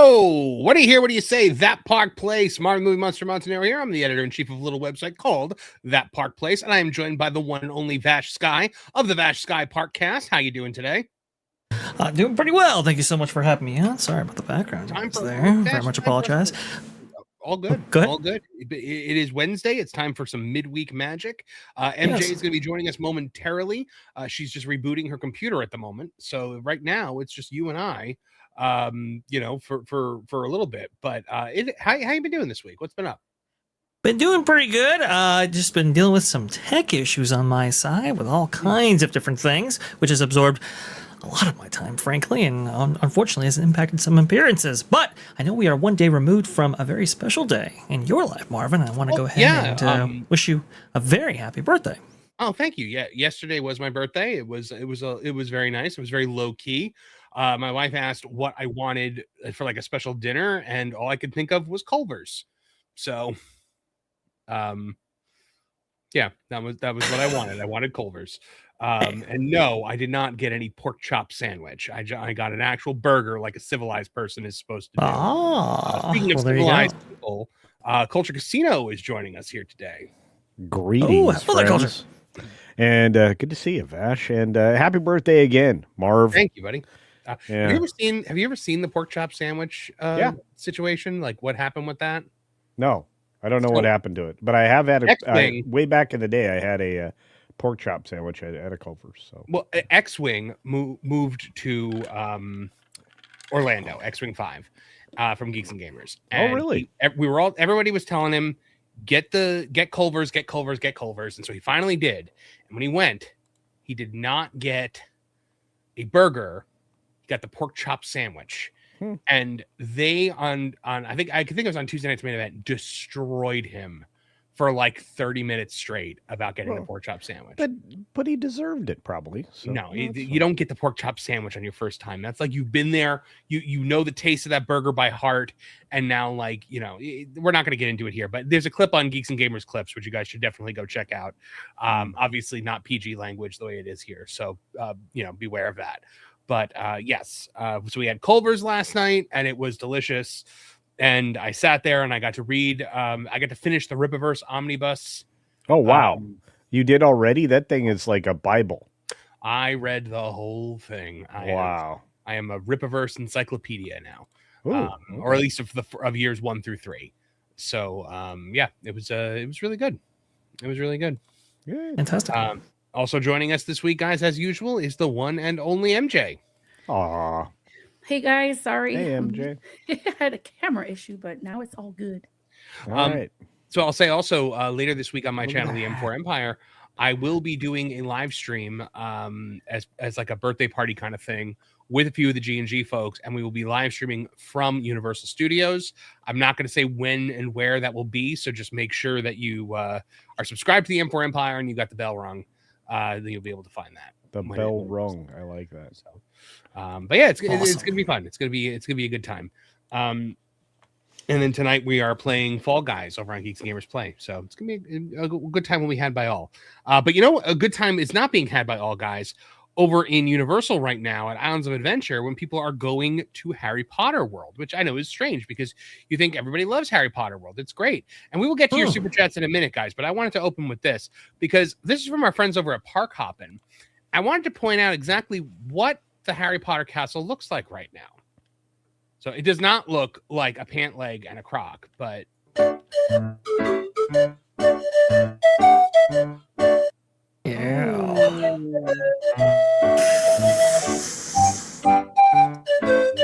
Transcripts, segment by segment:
Hello! What do you hear? What do you say? That Park Place. Martin Movie Monster Montanero here. I'm the editor-in-chief of a little website called That Park Place, and I am joined by the one and only Vash Sky of the Vash Sky Parkcast. How you doing today? Doing pretty well. Thank you so much for having me on. Sorry about the background noise there. Very much apologize. All good. Good. All good. It is Wednesday. It's time for some midweek magic. MJ is going to be joining us momentarily. She's just rebooting her computer at the moment. So right now it's just you and I, for a little bit. But how you been doing this week? What's been up? Been doing pretty good. Just been dealing with some tech issues on my side with all kinds of different things, which has absorbed a lot of my time, frankly, and unfortunately has impacted some appearances. But I know we are one day removed from a very special day in your life, Marvin. I want to go ahead and wish you a very happy birthday. Oh, thank you. Yeah, yesterday was my birthday. It was very nice. It was very low key. My wife asked what I wanted for like a special dinner, and all I could think of was Culver's. So, yeah, that was what I wanted. I wanted Culver's. And no, I did not get any pork chop sandwich. I got an actual burger like a civilized person is supposed to do. Speaking of civilized people, Culture Casino is joining us here today. Greetings, friends. And good to see you, Vash. And happy birthday again, Marv. Thank you, buddy. Have you ever seen the pork chop sandwich situation? Like what happened with that? No, I don't know what happened to it, but I have had way back in the day. I had a pork chop sandwich at a Culver's. So, well, X-Wing moved to Orlando, X-Wing 5 from Geeks and Gamers. And oh, really? Everybody was telling him get Culver's. And so he finally did. And when he went, he did not get a burger. He got the pork chop sandwich. And they I think it was on Tuesday night's main event, destroyed him for like 30 minutes straight about getting the pork chop sandwich. But he deserved it probably. So no, you don't get the pork chop sandwich on your first time. That's like you've been there, you know the taste of that burger by heart, and now like, we're not going to get into it here, but there's a clip on Geeks and Gamers Clips, which you guys should definitely go check out. Obviously not PG language the way it is here, so beware of that. But yes, so we had Culver's last night, and it was delicious. And I sat there and I got to read. I got to finish the Rippaverse Omnibus. Oh, wow. You did already? That thing is like a Bible. I read the whole thing. Wow. I am a Rippaverse encyclopedia now. Ooh, or at least of years 1 through 3. So, it was really good. It was really good. Yeah. Fantastic. Also joining us this week, guys, as usual, is the one and only MJ. Aw. Hey guys, sorry. Hey MJ. I had a camera issue, but now it's all good. All right. So I'll say also later this week on my channel, the M4 Empire, I will be doing a live stream as like a birthday party kind of thing with a few of the G&G folks, and we will be live streaming from Universal Studios. I'm not going to say when and where that will be, so just make sure that you are subscribed to the M4 Empire and you got the bell rung. Then you'll be able to find that. The bell rung. I like that. So, but yeah, it's gonna be fun. It's gonna be a good time. And then tonight we are playing Fall Guys over on Geeks and Gamers Play. So it's gonna be a good time when we had by all. But a good time is not being had by all, guys. Over in Universal right now at Islands of Adventure, when people are going to Harry Potter World, which I know is strange because you think everybody loves Harry Potter World. It's great. And we will get to your super chats in a minute, guys. But I wanted to open with this because this is from our friends over at Park Hoppin'. I wanted to point out exactly what the Harry Potter castle looks like right now. So it does not look like a pant leg and a croc, but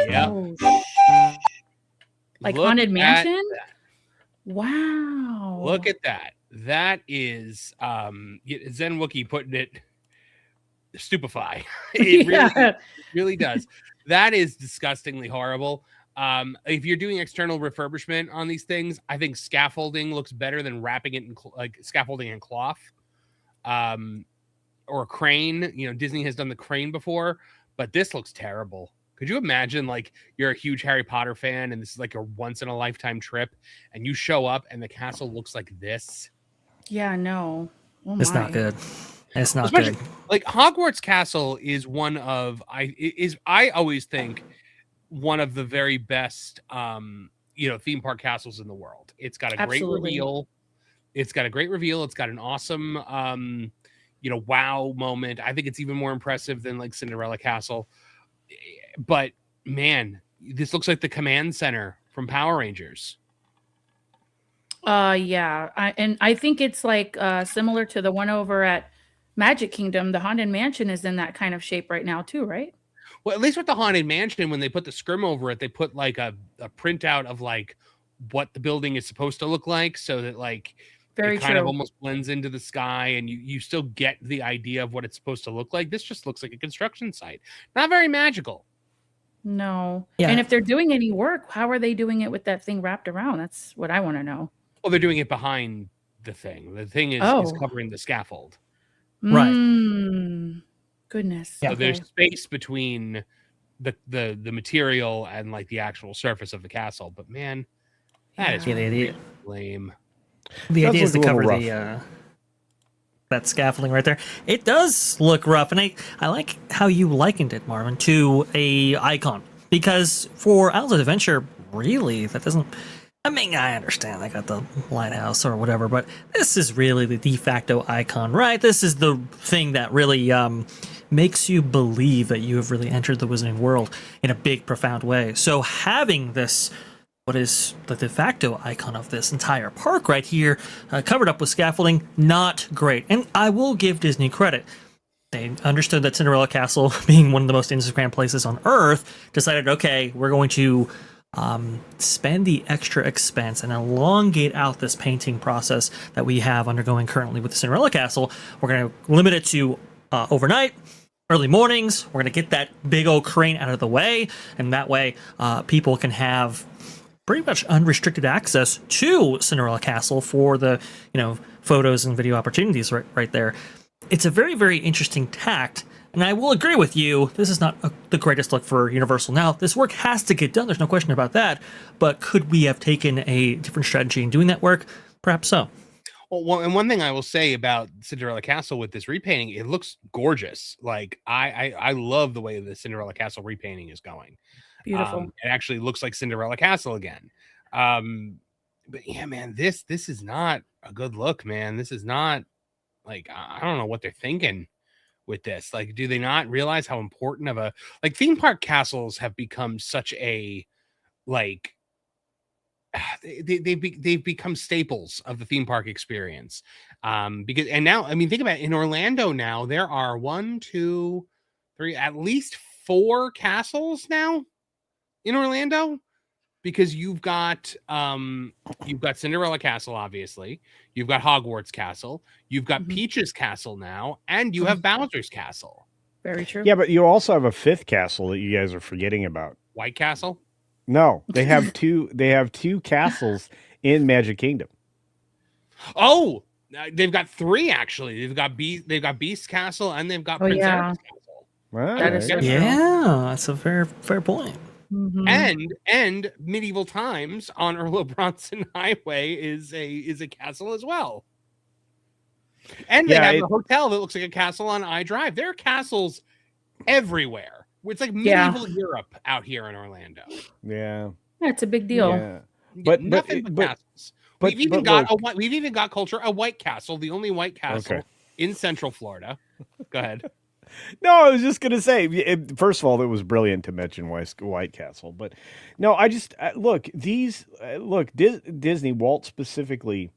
yeah. Like Haunted Mansion? Wow. Look at that. That is Zen Wookiee putting it stupefy. It really does. That is disgustingly horrible. If you're doing external refurbishment on these things, I think scaffolding looks better than wrapping it in like scaffolding in cloth. Or a crane. Disney has done the crane before, but this looks terrible. Could you imagine, like, you're a huge Harry Potter fan and this is like a once in a lifetime trip and you show up and the castle looks like this? Yeah, no. Oh, it's not good. It's not good. Like Hogwarts Castle is one of I always think one of the very best, theme park castles in the world. It's got a great reveal. It's got an awesome, wow moment. I think it's even more impressive than like Cinderella Castle. But man, this looks like the command center from Power Rangers. Yeah. I think it's like similar to the one over at Magic Kingdom. The Haunted Mansion is in that kind of shape right now too, right? Well, at least with the Haunted Mansion, when they put the scrim over it, they put like a printout of like what the building is supposed to look like, so that like it kind of almost blends into the sky, and you still get the idea of what it's supposed to look like. This just looks like a construction site. Not very magical. No. Yeah. And if they're doing any work, how are they doing it with that thing wrapped around? That's what I want to know. Well, they're doing it behind the thing. The thing is covering the scaffold. Right. Goodness. So there's space between the material and like the actual surface of the castle. But man, that is really lame. The idea is to cover that scaffolding right there. It does look rough, and I like how you likened it, Marvin, to a icon, because for Islands of Adventure, really, that doesn't. I mean, I understand I got the lighthouse or whatever, but this is really the de facto icon, right? This is the thing that really makes you believe that you have really entered the Wizarding World in a big, profound way. So having this, what is the de facto icon of this entire park right here, covered up with scaffolding, not great. And I will give Disney credit. They understood that Cinderella Castle, being one of the most Instagram places on Earth, decided, okay, we're going to spend the extra expense and elongate out this painting process that we have undergoing currently with the Cinderella Castle. We're going to limit it to overnight, early mornings. We're going to get that big old crane out of the way, and that way people can have pretty much unrestricted access to Cinderella Castle for the photos and video opportunities right there. It's a very, very interesting tact. And I will agree with you, this is not the greatest look for Universal. Now, this work has to get done, there's no question about that, but could we have taken a different strategy in doing that work? Perhaps so. Well, and one thing I will say about Cinderella Castle with this repainting, it looks gorgeous. Like, I love the way the Cinderella Castle repainting is going. Beautiful. It actually looks like Cinderella Castle again. But yeah, man, this is not a good look, man. This is not, like, I don't know what they're thinking with this. Like, do they not realize how important of a, like, theme park castles have become such a, like, they've become staples of the theme park experience. Because, and now, I mean, think about it, in Orlando now, there are 1, 2, 3, at least 4 castles now in Orlando, because you've got Cinderella Castle, obviously, you've got Hogwarts Castle, you've got Peach's Castle now, and you have Bowser's Castle. Very true. Yeah, but you also have a 5th castle that you guys are forgetting about. White Castle? No, they have two. They have 2 castles in Magic Kingdom. Oh, they've got 3 actually. They've got Beast Castle, and they've got Prince Erica's Castle. That's a fair point. And Medieval Times on Earl Bronson Highway is a castle as well. And they have a hotel that looks like a castle on iDrive. There are castles everywhere. It's like medieval Europe out here in Orlando. Yeah, it's a big deal. Yeah. But nothing but castles. We've even got culture, a White Castle, the only White Castle in Central Florida. Go ahead. No, I was just going to say, first of all, it was brilliant to mention White Castle. But no, I just, Disney, Walt specifically,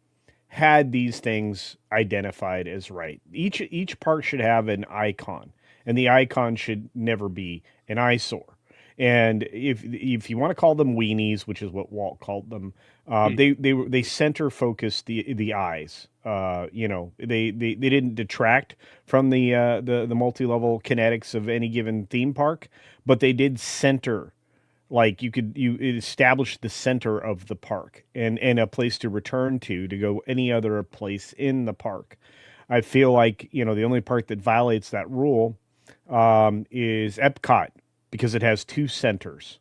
had these things identified as right. Each park should have an icon, and the icon should never be an eyesore. And if you want to call them weenies, which is what Walt called them, they center focused the eyes. They didn't detract from the multi-level kinetics of any given theme park, but they did center. Like it established the center of the park and a place to return to go any other place in the park. I feel like the only park that violates that rule is Epcot, because it has 2 centers.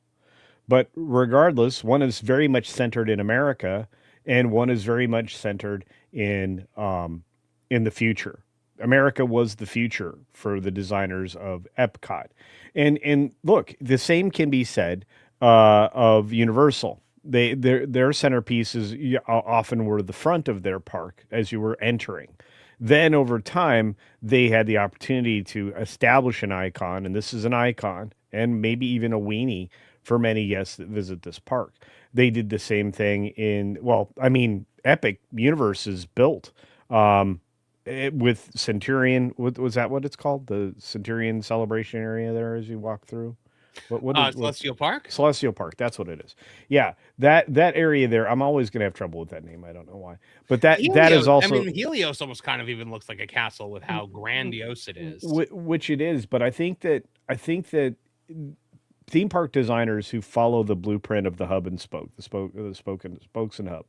But regardless, one is very much centered in America, and one is very much centered in the future. America was the future for the designers of Epcot. And look, the same can be said of Universal. Their centerpieces often were the front of their park as you were entering. Then over time, they had the opportunity to establish an icon, and this is an icon, and maybe even a weenie for many guests that visit this park. They did the same thing Epic Universe is built with Centurion. Was that what it's called? The Centurion celebration area there as you walk through? Celestial Park? Celestial Park, that's what it is. Yeah, that area there, I'm always going to have trouble with that name. I don't know why. But that is also... I mean, Helios almost kind of even looks like a castle with how grandiose it is. Which it is, but I think that theme park designers who follow the blueprint of the hub and spoke, the spokes and hub,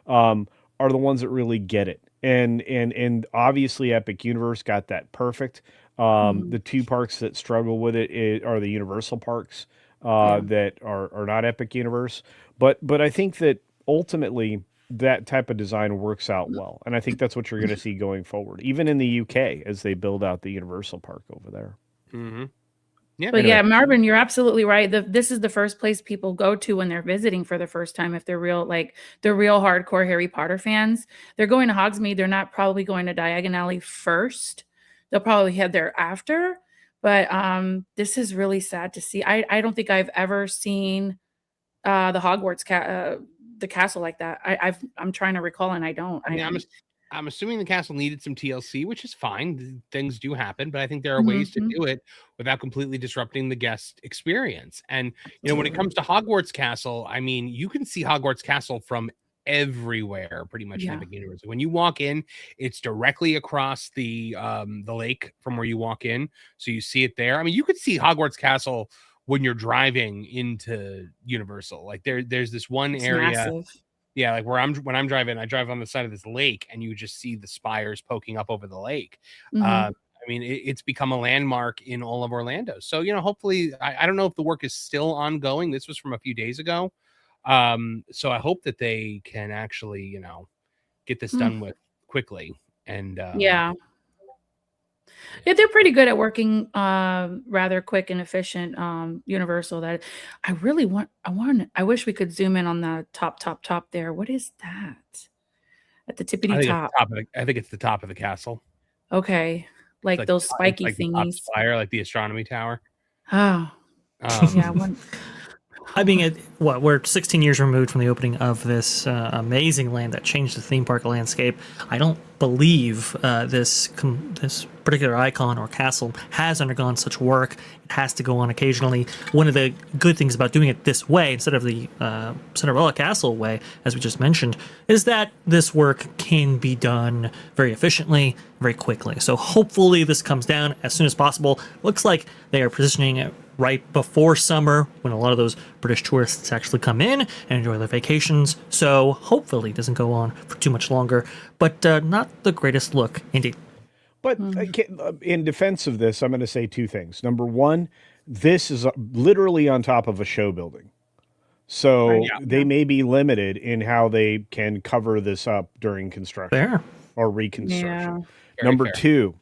are the ones that really get it. And obviously Epic Universe got that perfect. The two parks that struggle with it are the Universal parks that are not Epic Universe. But I think that ultimately that type of design works out well. And I think that's what you're going to see going forward, even in the UK as they build out the Universal Park over there. Mm-hmm. Yeah, but yeah, Marvin, you're absolutely right. This is the first place people go to when they're visiting for the first time. If they're real hardcore Harry Potter fans, they're going to Hogsmeade. They're not probably going to Diagon Alley first. They'll probably head there after. But this is really sad to see. I don't think I've ever seen the Hogwarts the castle like that. I'm trying to recall, and I don't. I'm assuming the castle needed some TLC, which is fine. Things do happen, but I think there are ways to do it without completely disrupting the guest experience. And, when it comes to Hogwarts Castle, I mean, you can see Hogwarts Castle from everywhere, pretty much in Epic Universe. When you walk in, it's directly across the lake from where you walk in. So you see it there. I mean, you could see Hogwarts Castle when you're driving into Universal. Like there's this one area. Massive. Yeah, like when I'm driving, I drive on the side of this lake, and you just see the spires poking up over the lake. I mean, it's become a landmark in all of Orlando. So hopefully, I don't know if the work is still ongoing. This was from a few days ago, so I hope that they can actually get this done with quickly. And yeah, they're pretty good at working rather quick and efficient. Universal, that I wish we could zoom in on the top there. What is that at the tippity top? I think it's the top of the castle. Okay, like those spiky thingies. Spire, like the astronomy tower. Oh, yeah. I mean, we're 16 years removed from the opening of this amazing land that changed the theme park landscape. I don't believe this particular icon or castle has undergone such work. It has to go on occasionally. One of the good things about doing it this way, instead of the Cinderella Castle way, as we just mentioned, is that this work can be done very efficiently, very quickly. So hopefully this comes down as soon as possible. Looks like they are positioning it right before summer, when a lot of those British tourists actually come in and enjoy their vacations. So hopefully it doesn't go on for too much longer, but not the greatest look indeed. But in defense of this, I'm going to say two things. Number one, this is literally on top of a show building. So they may be limited in how they can cover this up during construction or reconstruction. Yeah. Number two,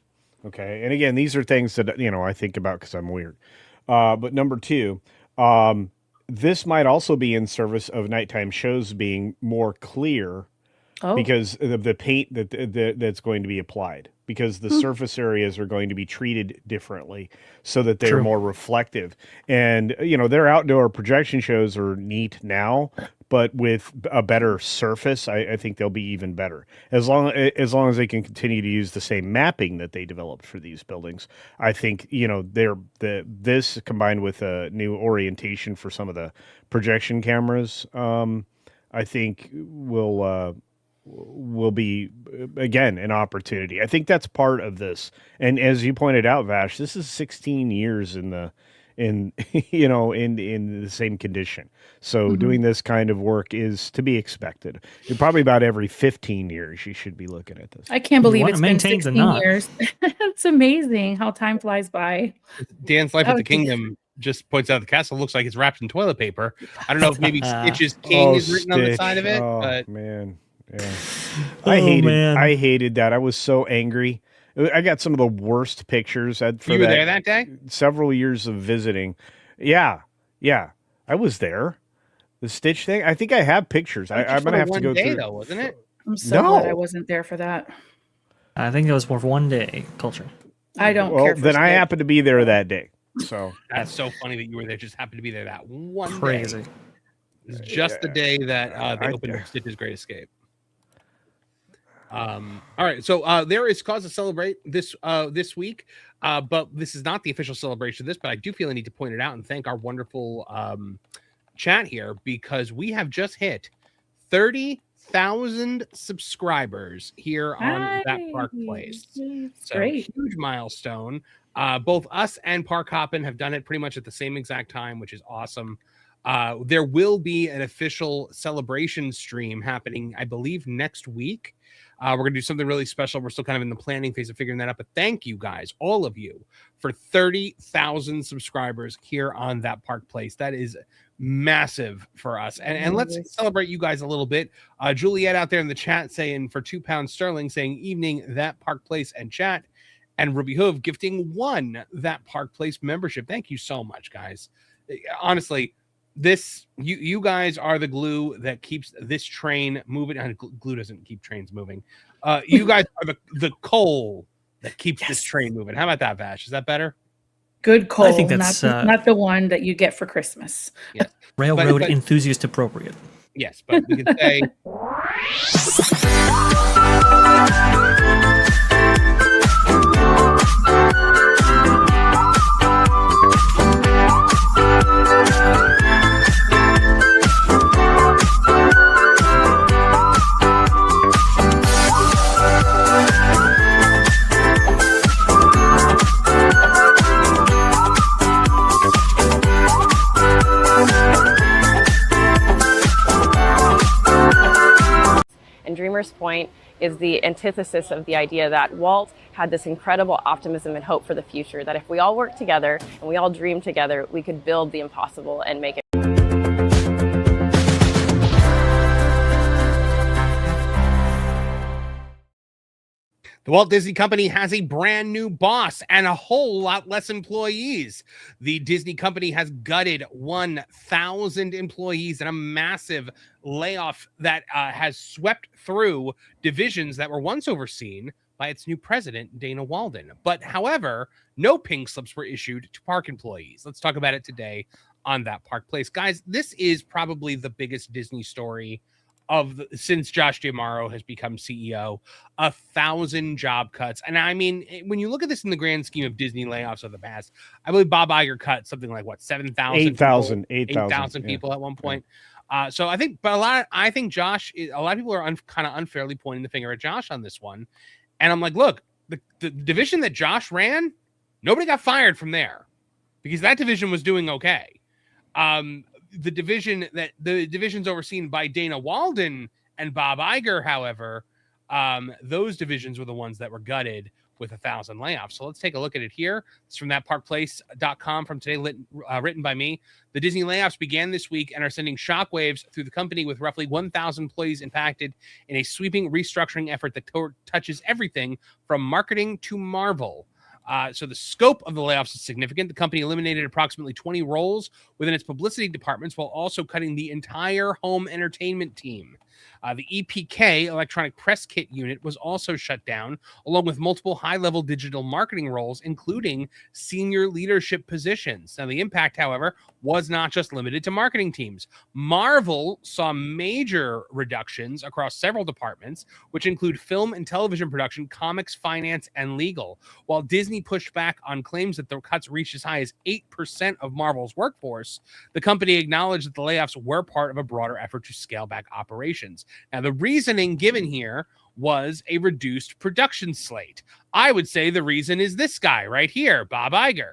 okay, and again, these are things that I think about because I'm weird. But number two, this might also be in service of nighttime shows being more clear because of the paint that's going to be applied, because the surface areas are going to be treated differently so that they're more reflective. And, their outdoor projection shows are neat now, but with a better surface, I think they'll be even better. As long as they can continue to use the same mapping that they developed for these buildings, I think this combined with a new orientation for some of the projection cameras, I think will be again an opportunity. I think that's part of this. And as you pointed out, Vash, this is 16 years in the same condition. So doing this kind of work is to be expected. You're probably about every 15 years you should be looking at this. I can't believe it's been 16 years. It's amazing how time flies by. Dan's Life at the Kingdom just points out the castle looks like it's wrapped in toilet paper. I don't know if maybe Stitch's King is written on the side of it. Oh, man. Yeah. I hated that. I was so angry I got some of the worst pictures for You were there that day? Several years of visiting. Yeah. I was there. The Stitch thing. I think I have pictures. I'm gonna have to go through. Though, wasn't it? I'm so glad I wasn't there for that. I think it was for 1 day culture. I don't care. Then I happened to be there that day. So that's so funny that you were there. Just happened to be there that one Crazy. day. It's just the day that they opened Stitch's Great Escape. All right, so there is cause to celebrate this week, but this is not the official celebration of this. But I do feel I need to point it out and thank our wonderful chat here, because we have just hit 30,000 subscribers here on That Park Place. So great. Huge milestone. Both us and Park Hoppin' have done it pretty much at the same exact time, which is awesome. There will be an official celebration stream happening, I believe, next week. We're going to do something really special. We're still kind of in the planning phase of figuring that out. But thank you guys, all of you, for 30,000 subscribers here on That Park Place. That is massive for us. And let's celebrate you guys a little bit. Juliet out there in the chat saying for £2 sterling, saying evening, That Park Place and chat. And Ruby Hoove gifting 1 That Park Place membership. Thank you so much, guys. Honestly, you guys are the glue that keeps this train moving. And glue doesn't keep trains moving. You guys are the coal that keeps this train moving. How about that, Vash? Is that better? Good coal. I think that's not the one that you get for Christmas. Yes. Railroad enthusiast appropriate. Yes, but we could say And Dreamer's Point is the antithesis of the idea that Walt had this incredible optimism and hope for the future, that if we all work together and we all dream together, we could build the impossible and make it. the Walt Disney Company has a brand new boss and a whole lot less employees. The Disney Company has gutted 1,000 employees in a massive layoff that has swept through divisions that were once overseen by its new president, Dana Walden. But however, no pink slips were issued to park employees. Let's talk about it today on That Park Place. Guys, this is probably the biggest Disney story since Josh D'Amaro has become CEO. 1,000 job cuts. And I mean, when you look at this in the grand scheme of Disney layoffs of the past, I believe Bob Iger cut something like 7,000 8,000 people at one point. So I think, but I think Josh, a lot of people are kind of unfairly pointing the finger at Josh on this one. And I'm like, look, the division that Josh ran, nobody got fired from there because that division was doing okay. The divisions overseen by Dana Walden and Bob Iger, however, those divisions were the ones that were gutted with 1,000 layoffs. So let's take a look at it here. It's from thatparkplace.com from today, written by me. The Disney layoffs began this week and are sending shockwaves through the company, with roughly 1,000 employees impacted in a sweeping restructuring effort that touches everything from marketing to Marvel. So the scope of the layoffs is significant. The company eliminated approximately 20 roles within its publicity departments while also cutting the entire home entertainment team. The EPK, Electronic Press Kit Unit, was also shut down, along with multiple high-level digital marketing roles, including senior leadership positions. Now, the impact, however, was not just limited to marketing teams. Marvel saw major reductions across several departments, which include film and television production, comics, finance, and legal. While Disney pushed back on claims that the cuts reached as high as 8% of Marvel's workforce, the company acknowledged that the layoffs were part of a broader effort to scale back operations. Now, the reasoning given here was a reduced production slate. I would say the reason is this guy right here, Bob Iger.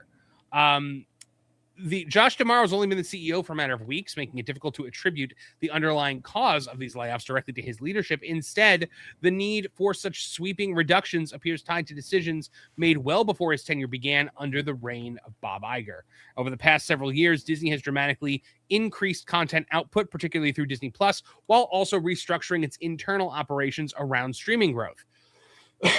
Josh D'Amaro has only been the CEO for a matter of weeks, making it difficult to attribute the underlying cause of these layoffs directly to his leadership. Instead, the need for such sweeping reductions appears tied to decisions made well before his tenure began under the reign of Bob Iger. Over the past several years, Disney has dramatically increased content output, particularly through Disney Plus, while also restructuring its internal operations around streaming growth.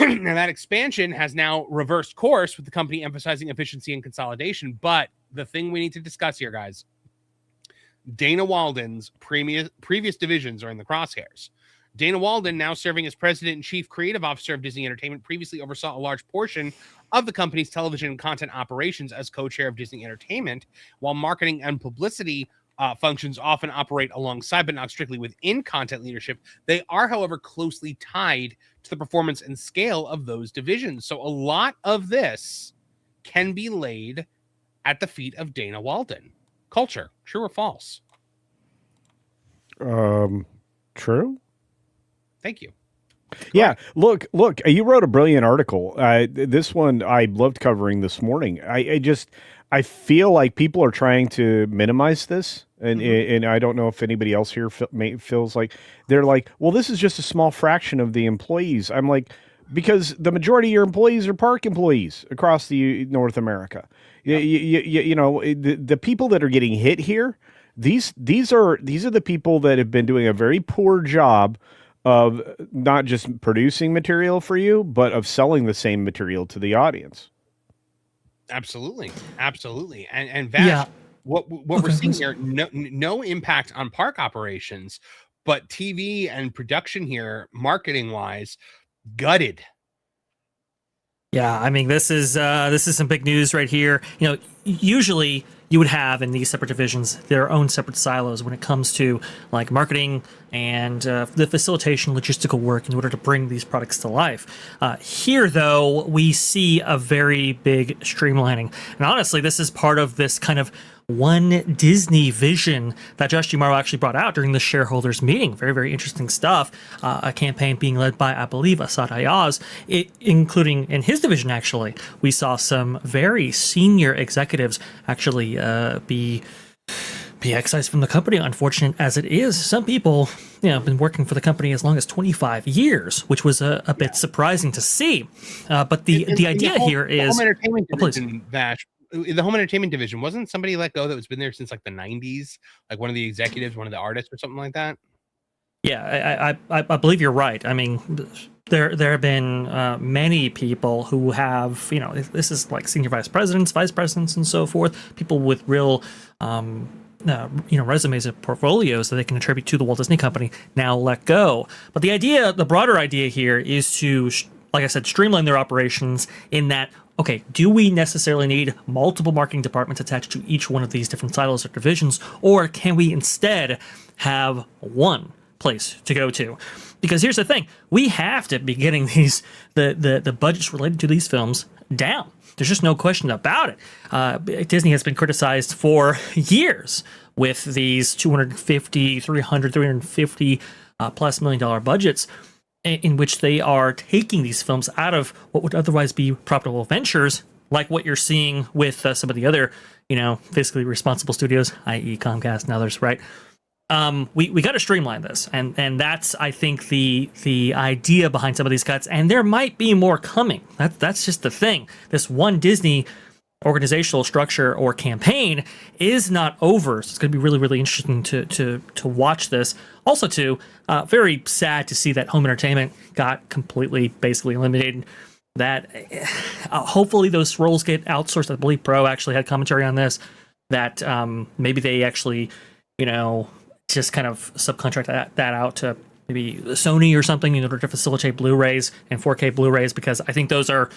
Now, that expansion has now reversed course with the company emphasizing efficiency and consolidation. But the thing we need to discuss here, guys, Dana Walden's previous divisions are in the crosshairs. Dana Walden, now serving as president and chief creative officer of Disney Entertainment, previously oversaw a large portion of the company's television and content operations as co-chair of Disney Entertainment, while marketing and publicity functions often operate alongside, but not strictly within content leadership. They are, however, closely tied to the performance and scale of those divisions. So a lot of this can be laid at the feet of Dana Walden. Culture, true or false? True. Thank you. Yeah, look, you wrote a brilliant article. This one I loved covering this morning. I feel like people are trying to minimize this, and I don't know if anybody else here feels like they're like, well, this is just a small fraction of the employees. I'm like, because the majority of your employees are park employees across North America. Yeah. You know, the people that are getting hit here, these are the people that have been doing a very poor job of not just producing material for you, but of selling the same material to the audience. Absolutely. And Vash, what we're seeing here, no impact on park operations, but TV and production here, marketing wise, gutted. Yeah, I mean, this is some big news right here. You know, usually you would have in these separate divisions their own separate silos when it comes to like marketing and the facilitation logistical work in order to bring these products to life. Here, though, we see a very big streamlining. And honestly, this is part of this kind of one Disney vision that Josh D'Amaro actually brought out during the shareholders meeting. Very, very interesting stuff. A campaign being led by, I believe, Asad Ayaz, including in his division, actually. We saw some very senior executives actually be excised from the company, unfortunate as it is. Some people, you know, have been working for the company as long as 25 years, which was a bit surprising to see. But the idea here is... The home entertainment division, Vash, the home entertainment division, wasn't somebody let go that was been there since like the 90s? Like one of the executives, one of the artists or something like that? Yeah, I believe you're right. I mean, there have been many people who have, you know, this is like senior vice presidents, and so forth, people with real... you know, resumes and portfolios that they can attribute to the Walt Disney Company now let go. But the broader idea here is to, like I said, streamline their operations in that, okay, do we necessarily need multiple marketing departments attached to each one of these different silos or divisions, or can we instead have one place to go to? Because here's the thing, we have to be getting the budgets related to these films down. There's just no question about it. Disney has been criticized for years with these 250, 300, 350 plus $1 million budgets in which they are taking these films out of what would otherwise be profitable ventures, like what you're seeing with some of the other, you know, fiscally responsible studios, i.e. Comcast and others, right? We got to streamline this, and that's, I think, the idea behind some of these cuts, and there might be more coming. That's just the thing. This one Disney organizational structure or campaign is not over, so it's going to be really, really interesting to watch this. Also, too, very sad to see that home entertainment got completely, basically eliminated. That hopefully those roles get outsourced. I believe Pro actually had commentary on this, that maybe they actually, you know, just kind of subcontract that out to maybe Sony or something in order to facilitate Blu-rays and 4K Blu-rays, because I think those are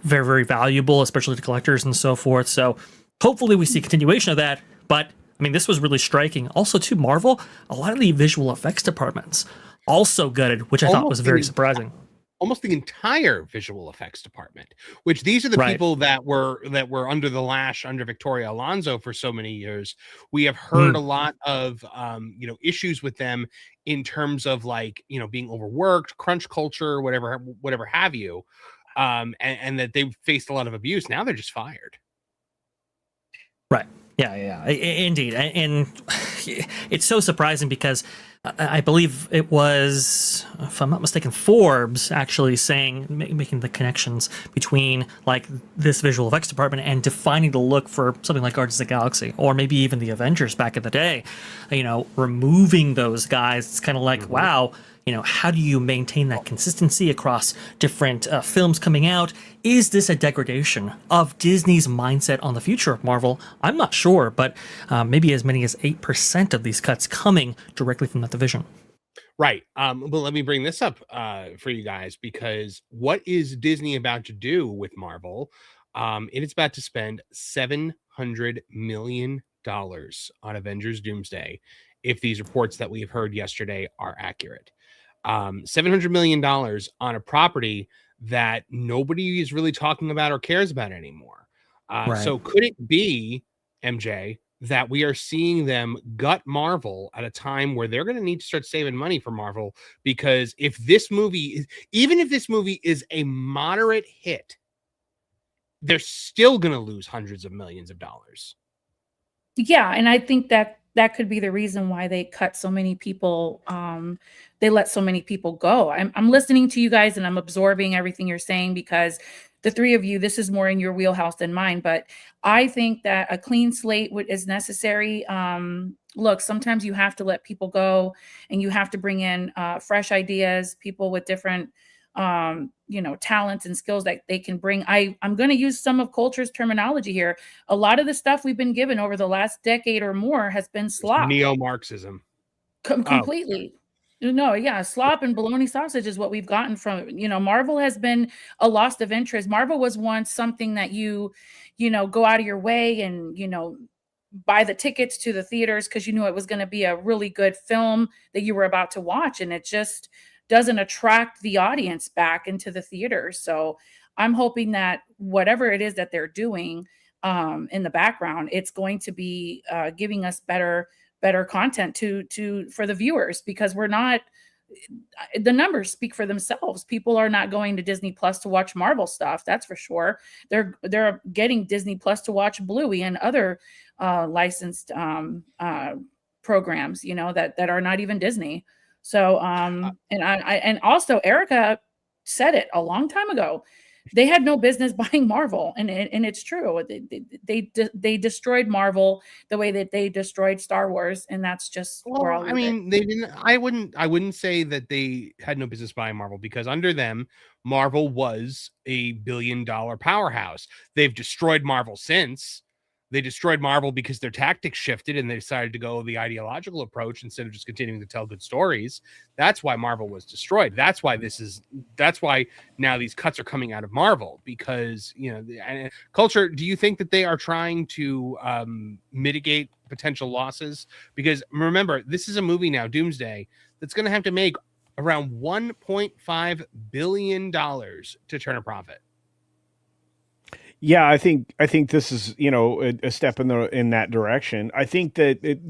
very, very valuable, especially to collectors and so forth. So hopefully we see continuation of that. But I mean, this was really striking. Also, to Marvel, a lot of the visual effects departments also gutted, which I thought was very surprising. Almost the entire visual effects department, which these are the people that were under the lash under Victoria Alonso for so many years. We have heard a lot of you know, issues with them in terms of, like, you know, being overworked, crunch culture, whatever have you, and that they faced a lot of abuse. Now they're just fired. Right. Yeah, indeed. And it's so surprising because I believe it was, if I'm not mistaken, Forbes actually saying, making the connections between like this visual effects department and defining the look for something like Guardians of the Galaxy, or maybe even the Avengers back in the day. You know, removing those guys, it's kind of like, wow, you know, how do you maintain that consistency across different films coming out? Is this a degradation of Disney's mindset on the future of Marvel? I'm not sure, but maybe as many as 8% of these cuts coming directly from that division. Right. But let me bring this up for you guys, because what is Disney about to do with Marvel? It is about to spend $700 million on Avengers Doomsday if these reports that we've heard yesterday are accurate. $700 million on a property that nobody is really talking about or cares about anymore. Right. So could it be, MJ, that we are seeing them gut Marvel at a time where they're going to need to start saving money for Marvel? Because if this movie is, even if this movie is a moderate hit, they're still going to lose hundreds of millions of dollars. Yeah, and I think that that could be the reason why they cut so many people. They let so many people go. I'm listening to you guys and I'm absorbing everything you're saying, because the three of you, this is more in your wheelhouse than mine. But I think that a clean slate is necessary. Look, sometimes you have to let people go, and you have to bring in fresh ideas, people with different talents and skills that they can bring. I'm going to use some of culture's terminology here. A lot of the stuff we've been given over the last decade or more has been slop. Neo-Marxism. Completely. No, yeah, slop and bologna sausage is what we've gotten from, Marvel has been a loss of interest. Marvel was once something that go out of your way and, buy the tickets to the theaters because you knew it was going to be a really good film that you were about to watch. And it just doesn't attract the audience back into the theaters. So I'm hoping that whatever it is that they're doing in the background, it's going to be giving us better content for the viewers, because the numbers speak for themselves. People are not going to Disney Plus to watch Marvel stuff, that's for sure. They're getting Disney Plus to watch Bluey and other licensed programs, that are not even Disney. So and also Erica said it a long time ago. They had no business buying Marvel, and it's true. They destroyed Marvel the way that they destroyed Star Wars, and that's just where I'll leave it. They didn't. I wouldn't say that they had no business buying Marvel, because under them, Marvel was a billion-dollar powerhouse. They've destroyed Marvel since. They destroyed Marvel because their tactics shifted and they decided to go the ideological approach instead of just continuing to tell good stories. That's why Marvel was destroyed. That's why now these cuts are coming out of Marvel, because, culture. Do you think that they are trying to mitigate potential losses? Because remember, this is a movie now, Doomsday, that's going to have to make around $1.5 billion to turn a profit. Yeah, I think this is a step in that direction. I think that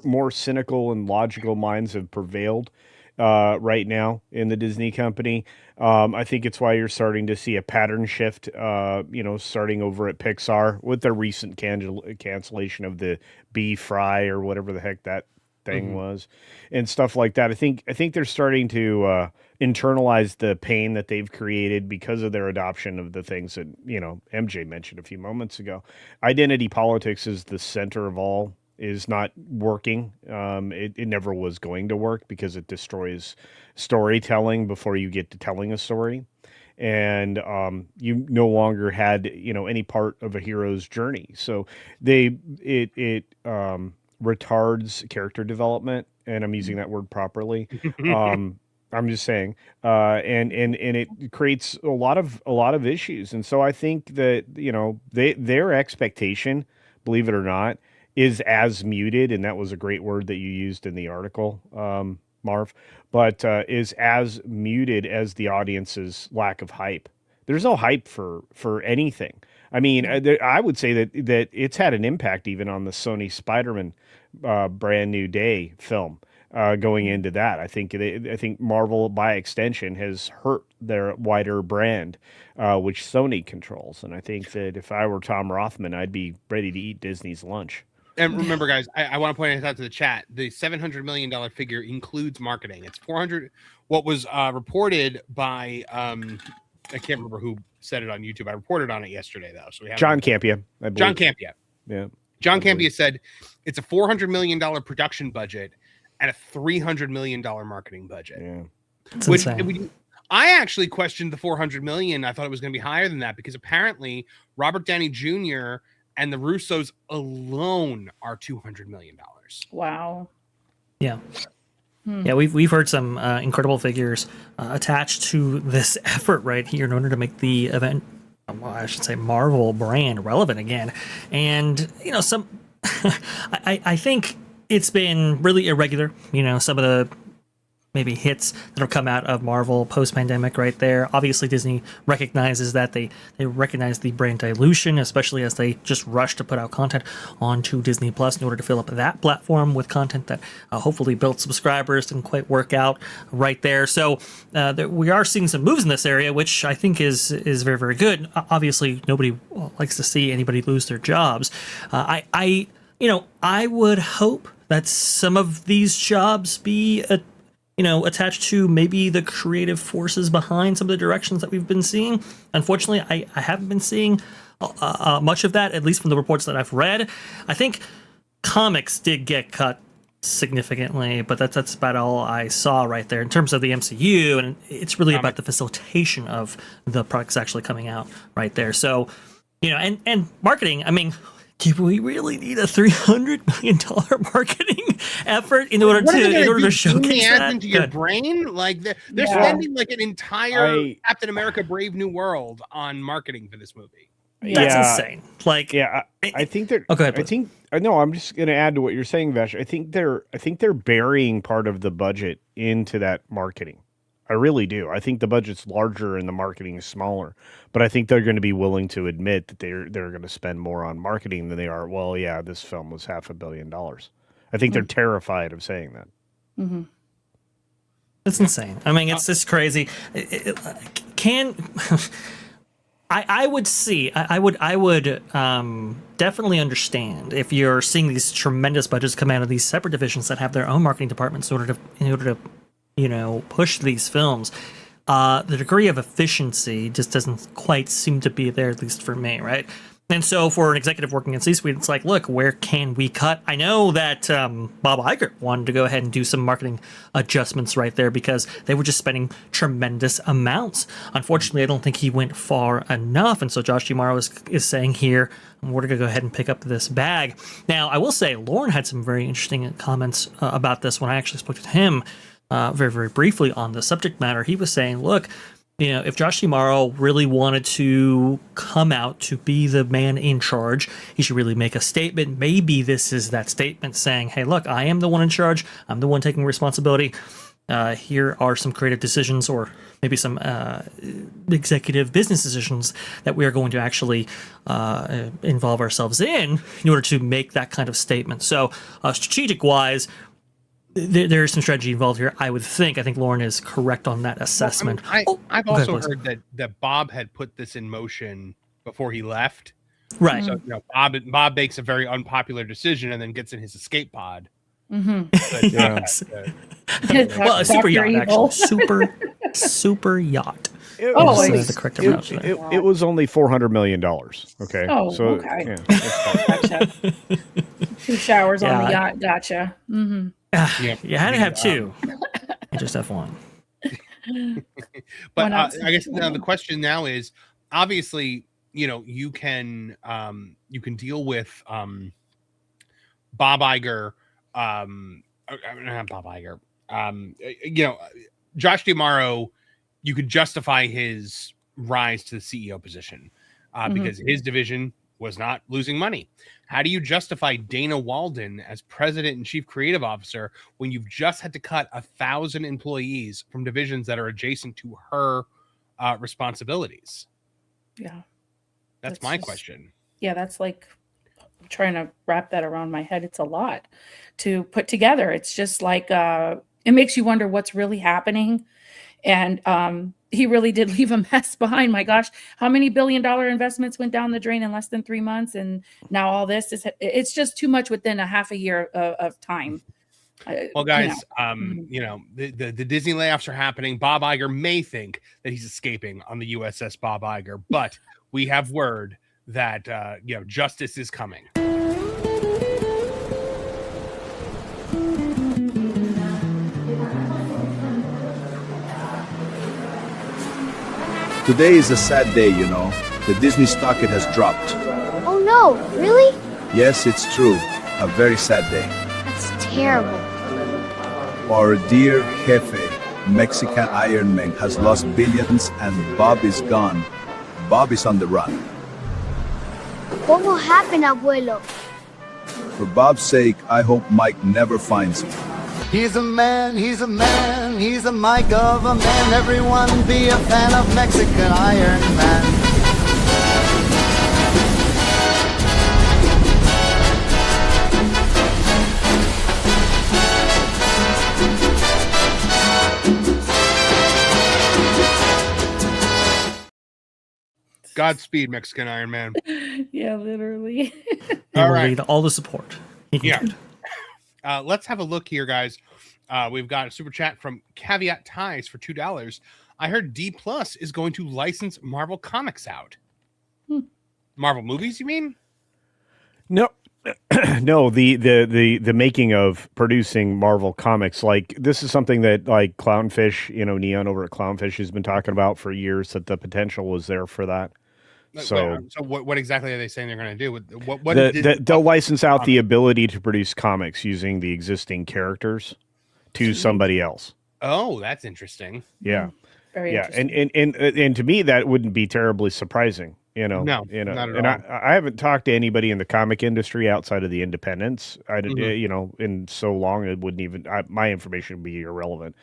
more cynical and logical minds have prevailed right now in the Disney company. I think it's why you're starting to see a pattern shift. Starting over at Pixar with their recent cancellation of the Bee Fry or whatever the heck that thing was, and stuff like that. I think they're starting to internalize the pain that they've created because of their adoption of the things that MJ mentioned a few moments ago. Identity politics is the center of all, is not working. It never was going to work because it destroys storytelling before you get to telling a story. And you no longer had any part of a hero's journey. So it retards character development, and I'm using that word properly. I'm just saying, and it creates a lot of issues. And so I think that their expectation, believe it or not, is as muted, and that was a great word that you used in the article, Marv, but is as muted as the audience's lack of hype. There's no hype for anything. I mean, I would say that it's had an impact even on the Sony Spider-Man Brand New Day film. Going into that, I think Marvel, by extension, has hurt their wider brand, which Sony controls. And I think that if I were Tom Rothman, I'd be ready to eat Disney's lunch. And remember, guys, I want to point out to the chat: the $700 million figure includes marketing. It's 400. What was reported by I can't remember who said it on YouTube. I reported on it yesterday, though. So we have John Campia, I believe. John Campia. Yeah. John Campia said it's a $400 million production budget and a $300 million marketing budget. Yeah. It's Which insane. I actually questioned the $400 million. I thought it was going to be higher than that because apparently Robert Downey Jr. and the Russos alone are $200 million. Wow. Yeah. Yeah, we've heard some incredible figures attached to this effort right here in order to make the event, well, I should say, Marvel brand relevant again. And some, I think it's been really irregular. Some of the maybe hits that have come out of Marvel post-pandemic right there. Obviously, Disney recognizes that they recognize the brand dilution, especially as they just rush to put out content onto Disney Plus in order to fill up that platform with content that hopefully built subscribers didn't quite work out right there. So we are seeing some moves in this area, which I think is very, very good. Obviously, nobody likes to see anybody lose their jobs. I would hope that some of these jobs be attached to maybe the creative forces behind some of the directions that we've been seeing. Unfortunately, I haven't been seeing much of that, at least from the reports that I've read. I think comics did get cut significantly, but that's about all I saw right there in terms of the MCU, and it's really about the facilitation of the products actually coming out right there. So, and marketing, I mean, do we really need a $300 million marketing effort in order to showcase that? Into your brain, like they're spending like an entire Captain America: Brave New World on marketing for this movie. That's insane. Like, I think they're. Oh, go ahead, I think no. I'm just going to add to what you're saying, Vesh. I think they're burying part of the budget into that marketing. I really do. I think the budget's larger and the marketing is smaller, but I think they're going to be willing to admit that they're going to spend more on marketing than they are. Well, yeah, this film was $500 million. I think they're terrified of saying that. Mm-hmm. It's insane. I mean, it's just crazy. I would definitely understand if you're seeing these tremendous budgets come out of these separate divisions that have their own marketing departments in order to push these films. The degree of efficiency just doesn't quite seem to be there, at least for me, right? And so for an executive working in C-suite, it's like, look, where can we cut? I know that Bob Iger wanted to go ahead and do some marketing adjustments right there because they were just spending tremendous amounts. Unfortunately, I don't think he went far enough. And so Josh D'Amaro is saying here, we're going to go ahead and pick up this bag. Now, I will say, Lauren had some very interesting comments about this when I actually spoke to him very, very briefly on the subject matter. He was saying, look, if Josh D'Amaro really wanted to come out to be the man in charge, he should really make a statement. Maybe this is that statement saying, hey, look, I am the one in charge. I'm the one taking responsibility. Here are some creative decisions or maybe some executive business decisions that we are going to actually involve ourselves in order to make that kind of statement. So strategic-wise, there's some strategy involved here, I would think. I think Lauren is correct on that assessment. Well, I've also heard that Bob had put this in motion before he left. Right. So Bob makes a very unpopular decision and then gets in his escape pod. Mm-hmm. Well, a super yacht, actually. Super yacht. It was only $400 million. Okay. Oh, so, okay. Yeah, that's Gotcha. 2 showers on the yacht. Gotcha. Mm-hmm. You had to have 2. You just have 1. But I guess now the question now is, obviously, you can deal with Bob Iger, not Bob Iger. Josh D'Amaro. You could justify his rise to the CEO position because his division was not losing money. How do you justify Dana Walden as president and chief creative officer when you've just had to cut 1,000 employees from divisions that are adjacent to her responsibilities? Yeah. That's my question. Yeah, that's like trying to wrap that around my head. It's a lot to put together. It's just like it makes you wonder what's really happening. And he really did leave a mess behind. My gosh, how many billion-dollar investments went down the drain in less than 3 months, and now all this it's just too much within a half a year of time. Well, guys, the Disney layoffs are happening. Bob Iger may think that he's escaping on the USS Bob Iger, but we have word that justice is coming. Today is a sad day, you know. The Disney stock it has dropped. Oh no, really? Yes, it's true. A very sad day. That's terrible. Our dear Jefe, Mexican Iron Man, has lost billions and Bob is gone. Bob is on the run. What will happen, Abuelo? For Bob's sake, I hope Mike never finds him. He's a man, he's a man, he's a Mike of a man. Everyone be a fan of Mexican Iron Man. Godspeed, Mexican Iron Man. Yeah, literally. He will need all the support. Yeah. Let's have a look here, guys. We've got a super chat from Caveat Ties for $2. I heard D Plus is going to license Marvel Comics out. Marvel movies, you mean? No. No, the making of producing Marvel Comics, like this is something that like Clownfish, Neon over at Clownfish has been talking about for years, that the potential was there for that. So what exactly are they saying they're going to do? What they'll license out the ability to produce comics using the existing characters to somebody else. Oh, that's interesting. Yeah. Very interesting. And to me that wouldn't be terribly surprising, No, not at all. I haven't talked to anybody in the comic industry outside of the independents. In so long it wouldn't even my information would be irrelevant.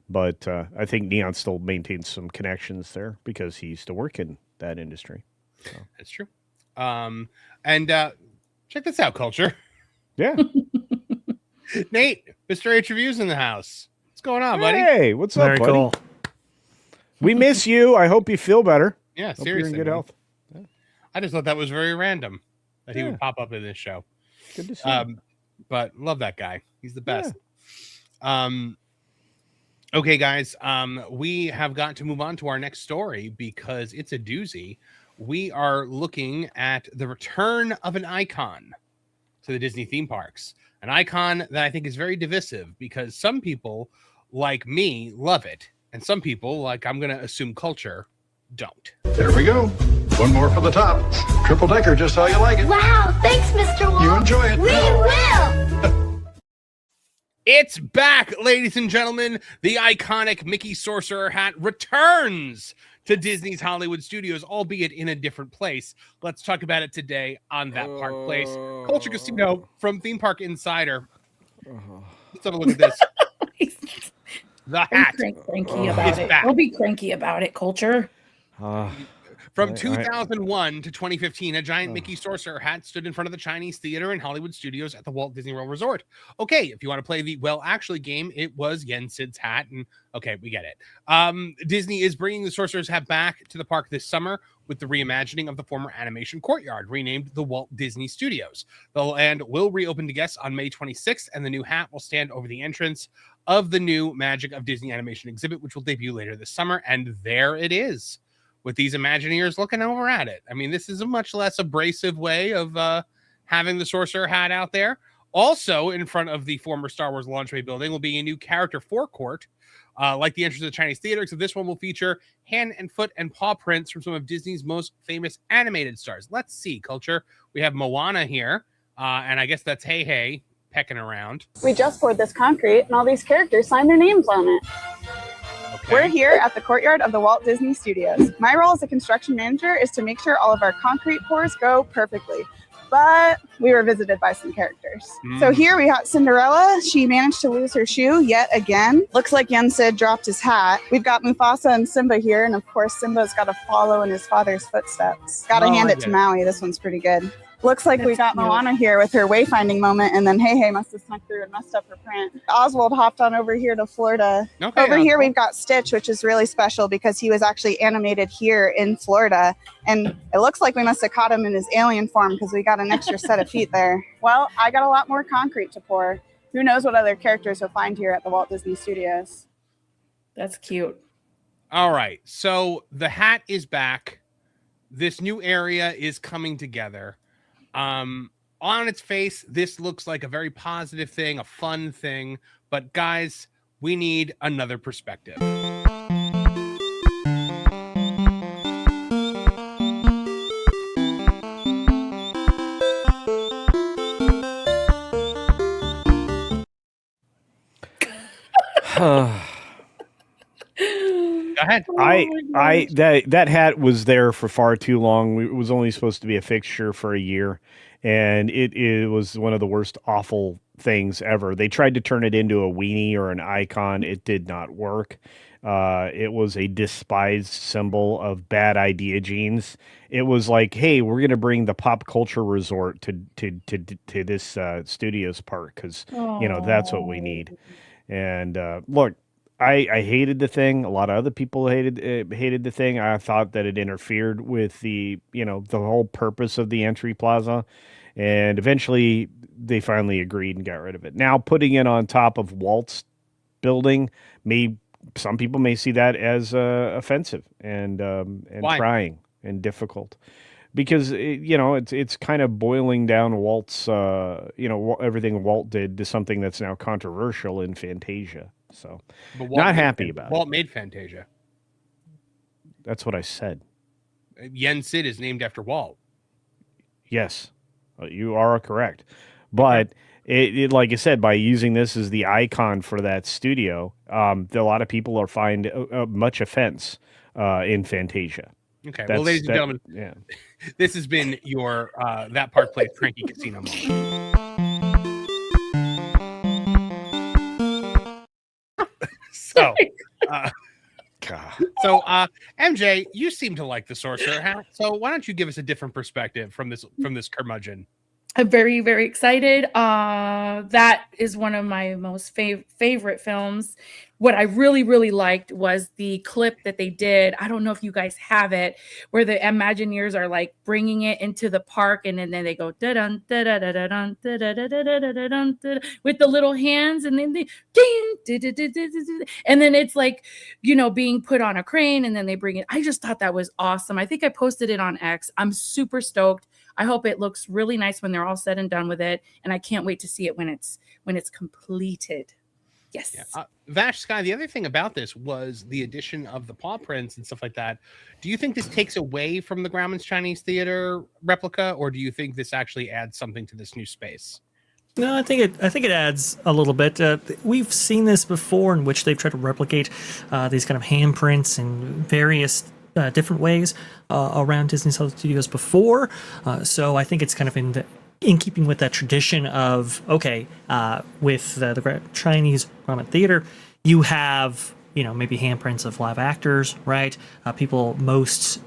But I think Neon still maintains some connections there because he used to work in that industry. So. That's true. And check this out, Culture. Yeah. Nate, Mr. H Reviews in the house. What's going on, buddy? Hey, what's up, Very buddy? cool. We miss you. I hope you feel better. Yeah, Hope seriously. you're in good health. Yeah. I just thought that was very random that he would pop up in this show. Good to see you. But love that guy. He's the best. Yeah. Okay, guys. We have got to move on to our next story because it's a doozy. We are looking at the return of an icon to the Disney theme parks. An icon that I think is very divisive because some people like me love it. And some people, like I'm going to assume Culture, don't. There we go. One more for the top. Triple decker, just how you like it. Wow, thanks, Mr. Walt. You enjoy it. We will. It's back, ladies and gentlemen. The iconic Mickey Sorcerer hat returns to Disney's Hollywood Studios, albeit in a different place. Let's talk about it today on That Park Place. Culture Casino from Theme Park Insider. Let's have a look at this. The hat. Cranky about it. We'll be cranky about it, Culture. From 2001 to 2015, a giant Mickey Sorcerer hat stood in front of the Chinese Theater and Hollywood Studios at the Walt Disney World Resort. Okay, if you want to play the actually game, it was Yen Sid's hat, and okay, we get it. Disney is bringing the Sorcerer's hat back to the park this summer with the reimagining of the former animation courtyard, renamed the Walt Disney Studios. The land will reopen to guests on May 26th, and the new hat will stand over the entrance of the new Magic of Disney Animation exhibit, which will debut later this summer, and there it is. With these Imagineers looking over at it. I mean, this is a much less abrasive way of having the Sorcerer hat out there. Also, in front of the former Star Wars launch bay building will be a new character forecourt, like the entrance of the Chinese Theater. So this one will feature hand and foot and paw prints from some of Disney's most famous animated stars. Let's see, Culture. We have Moana here, and I guess that's Hey Hey pecking around. We just poured this concrete, and all these characters signed their names on it. Okay. We're here at the courtyard of the Walt Disney Studios. My role as a construction manager is to make sure all of our concrete pours go perfectly. But we were visited by some characters. So here we got Cinderella. She managed to lose her shoe yet again. Looks like Yen Sid dropped his hat. We've got Mufasa and Simba here. And of course, Simba's got to follow in his father's footsteps. Gotta hand it to Maui. This one's pretty good. Looks like we got Moana here with her wayfinding moment, and then Hey must have snuck through and messed up her print. Oswald hopped on over here to Florida. Okay, over here we've got Stitch, which is really special because he was actually animated here in Florida, and it looks like we must have caught him in his alien form because we got an extra set of feet there. Well, I got a lot more concrete to pour. Who knows what other characters we'll find here at the Walt Disney Studios. That's cute. All right, so the hat is back. This new area is coming together. On its face, this looks like a very positive thing, a fun thing. But guys, we need another perspective. Go ahead. That hat was there for far too long. It was only supposed to be a fixture for a year, and it was one of the worst awful things ever. They tried to turn it into a weenie or an icon. It did not work. It was a despised symbol of bad idea genes. It was like, hey, we're going to bring the pop culture resort to this studios park because that's what we need. And look, I hated the thing. A lot of other people hated the thing. I thought that it interfered with the whole purpose of the entry plaza, and eventually they finally agreed and got rid of it. Now putting it on top of Walt's building, some people may see that as offensive and trying and difficult, because it's kind of boiling down Walt's everything Walt did to something that's now controversial in Fantasia. So, not happy about it. Walt made Fantasia. That's what I said. Yen Sid is named after Walt. Yes, you are correct. But it like I said, by using this as the icon for that studio, a lot of people are find much offense in Fantasia. Okay, well, ladies and gentlemen, this has been your That Part Played Cranky Casino moment. So, MJ, you seem to like the Sorcerer hat. So why don't you give us a different perspective from this curmudgeon? I'm very, very excited. That is one of my most favorite films. What I really, really liked was the clip that they did. I don't know if you guys have it, where the Imagineers are like bringing it into the park, and then they go da-dun, da-da-da-da-dun, da-da-da-da-da-dun, with the little hands, and then they and then it's like, being put on a crane, and then they bring it. I just thought that was awesome. I think I posted it on X. I'm super stoked. I hope it looks really nice when they're all said and done with it, and I can't wait to see it when it's completed. Yes. Yeah. Vash Sky, the other thing about this was the addition of the paw prints and stuff like that. Do you think this takes away from the Grauman's Chinese Theater replica, or do you think this actually adds something to this new space? No, I think it adds a little bit. We've seen this before, in which they've tried to replicate these kind of handprints in various different ways around Disney Studios before. So I think it's kind of in keeping with that tradition of, with the Chinese Grauman Theater, you have, maybe handprints of live actors, right? People most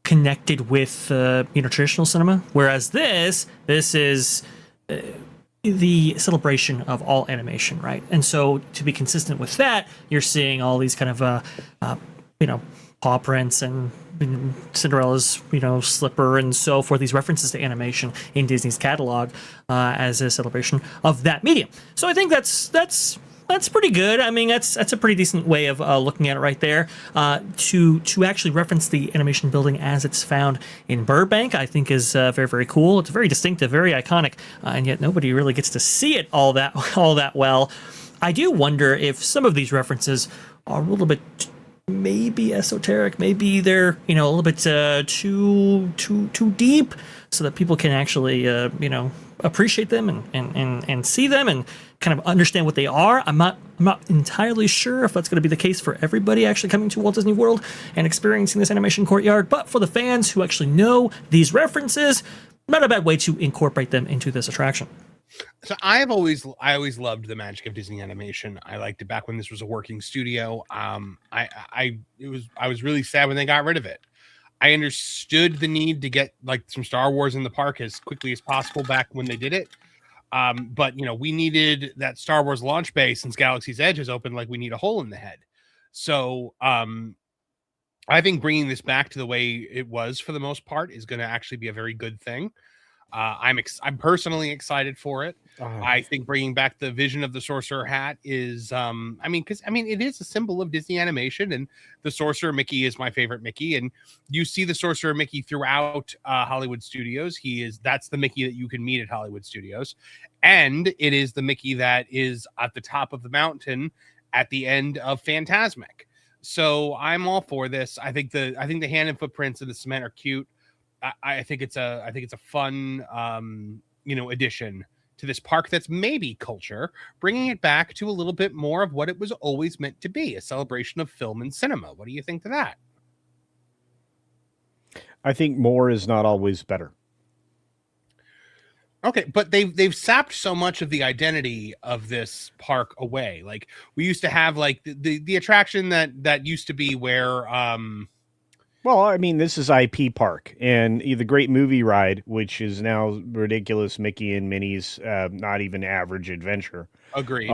connected with, traditional cinema. Whereas this is the celebration of all animation, right? And so to be consistent with that, you're seeing all these kind of, paw prints and Cinderella's, slipper and so forth, these references to animation in Disney's catalog as a celebration of that medium. So I think that's pretty good. I mean, that's a pretty decent way of looking at it right there. To actually reference the animation building as it's found in Burbank, I think is very, very cool. It's very distinctive, very iconic, and yet nobody really gets to see it all that well. I do wonder if some of these references are a little bit maybe esoteric, maybe they're a little bit too deep, so that people can actually appreciate them and see them and kind of understand what they are. I'm not entirely sure if that's going to be the case for everybody actually coming to Walt Disney World and experiencing this animation courtyard, but for the fans who actually know these references, not a bad way to incorporate them into this attraction. So I always loved the magic of Disney animation. I liked it back when this was a working studio. I was really sad when they got rid of it. I understood the need to get like some Star Wars in the park as quickly as possible back when they did it. But we needed that Star Wars launch bay since Galaxy's Edge is open, like we need a hole in the head. So I think bringing this back to the way it was for the most part is going to actually be a very good thing. I'm personally excited for it. I think bringing back the vision of the Sorcerer hat is, it is a symbol of Disney animation, and the Sorcerer Mickey is my favorite Mickey. And you see the Sorcerer Mickey throughout Hollywood Studios. That's the Mickey that you can meet at Hollywood Studios, and it is the Mickey that is at the top of the mountain at the end of Fantasmic. So I'm all for this. I think the hand and footprints of the cement are cute. I think it's a fun addition to this park that's maybe culture, bringing it back to a little bit more of what it was always meant to be, a celebration of film and cinema. What do you think to that? I think more is not always better. Okay, but they've sapped so much of the identity of this park away. Like we used to have like the attraction that used to be where well, I mean, this is IP Park, and the Great Movie Ride, which is now ridiculous Mickey and Minnie's not even average adventure. Agreed.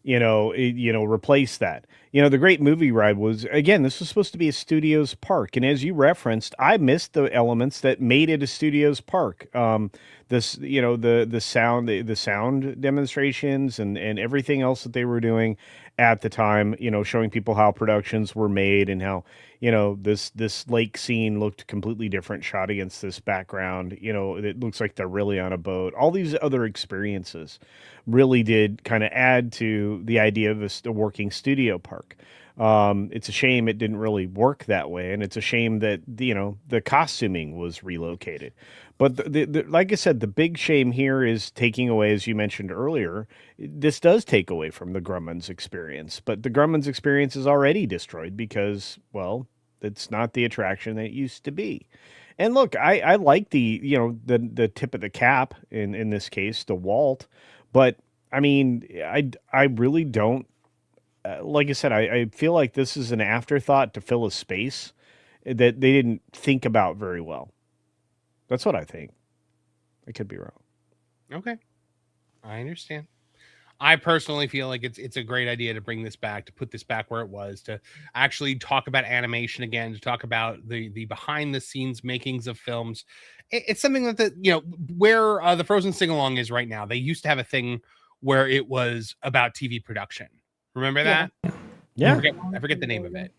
Replace that. The Great Movie Ride was, again, this was supposed to be a studios park, and as you referenced, I missed the elements that made it a studios park. The sound demonstrations and everything else that they were doing at the time, showing people how productions were made and how, this lake scene looked completely different shot against this background. It looks like they're really on a boat. All these other experiences really did kind of add to the idea of a working studio park. It's a shame it didn't really work that way, and it's a shame that the costuming was relocated. But like I said, the big shame here is taking away, as you mentioned earlier, this does take away from the Grumman's experience. But the Grumman's experience is already destroyed because, well, it's not the attraction that it used to be. And look, I like the tip of the cap in this case, the Walt. But I mean, I really don't. Like I said, I feel like this is an afterthought to fill a space that they didn't think about very well. That's what I think. I could be wrong. Okay. I understand. I personally feel like it's a great idea to bring this back, to put this back where it was, to actually talk about animation again, to talk about the behind the scenes makings of films. It's something that where the Frozen sing along is right now. They used to have a thing where it was about TV production. Remember that? Yeah. I forget the name of it.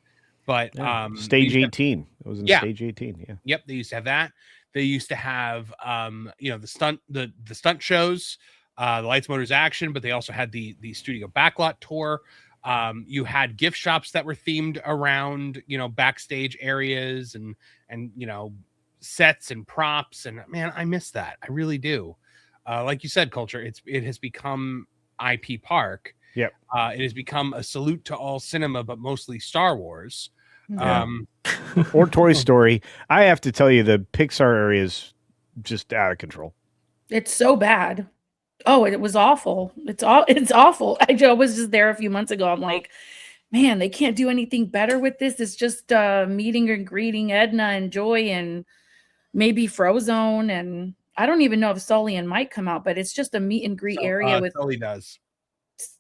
But Stage 18. It was in Stage 18. Yeah. Yep, they used to have that. They used to have the stunt shows, the Lights Motors Action, but they also had the studio backlot tour. You had gift shops that were themed around backstage areas and sets and props, and man, I miss that. I really do. Like you said, culture, it has become IP Park. Yep. It has become a salute to all cinema, but mostly Star Wars. Yeah. Or Toy Story. I have to tell you, the Pixar area is just out of control. It's so bad. Oh, it was awful. It's awful. I was just there a few months ago. I'm like, man, they can't do anything better with this. It's just meeting and greeting Edna and Joy and maybe Frozone, and I don't even know if Sully and Mike come out, but it's just a meet and greet area with Sully does.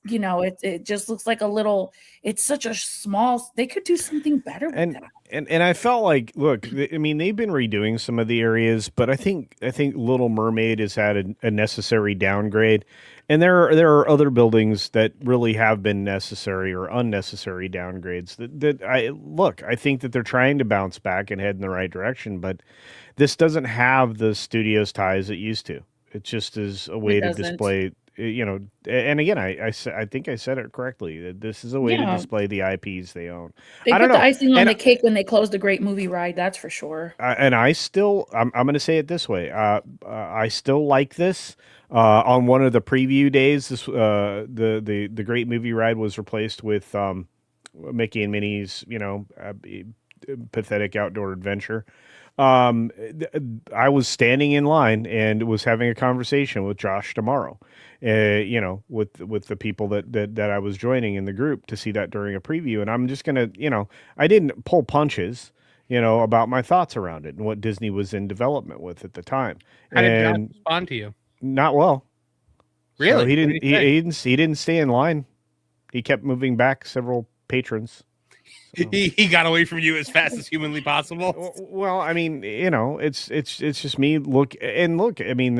It just looks like a little, it's such a small, they could do something better with that. And I felt like, look, I mean, they've been redoing some of the areas, but I think Little Mermaid has had a necessary downgrade. And there are other buildings that really have been necessary or unnecessary downgrades I think that they're trying to bounce back and head in the right direction, but this doesn't have the studios ties it used to. It just is a way to display, and again, I think I said it correctly. This is a way to display the IPs they own. They put the icing on the cake when they closed the Great Movie Ride, that's for sure. And I'm going to say it this way. I still like this. On one of the preview days, the Great Movie Ride was replaced with Mickey and Minnie's, pathetic outdoor adventure. I was standing in line and was having a conversation with Josh tomorrow, with the people that I was joining in the group to see that during a preview. And I'm just gonna, I didn't pull punches. about my thoughts around it and what Disney was in development with at the time. How did Josh And respond to you? not well. Really? So he What didn't. did he say? He didn't stay in line. He kept moving back several patrons. He got away from you as fast as humanly possible. Well, I mean, it's just me. Look. I mean,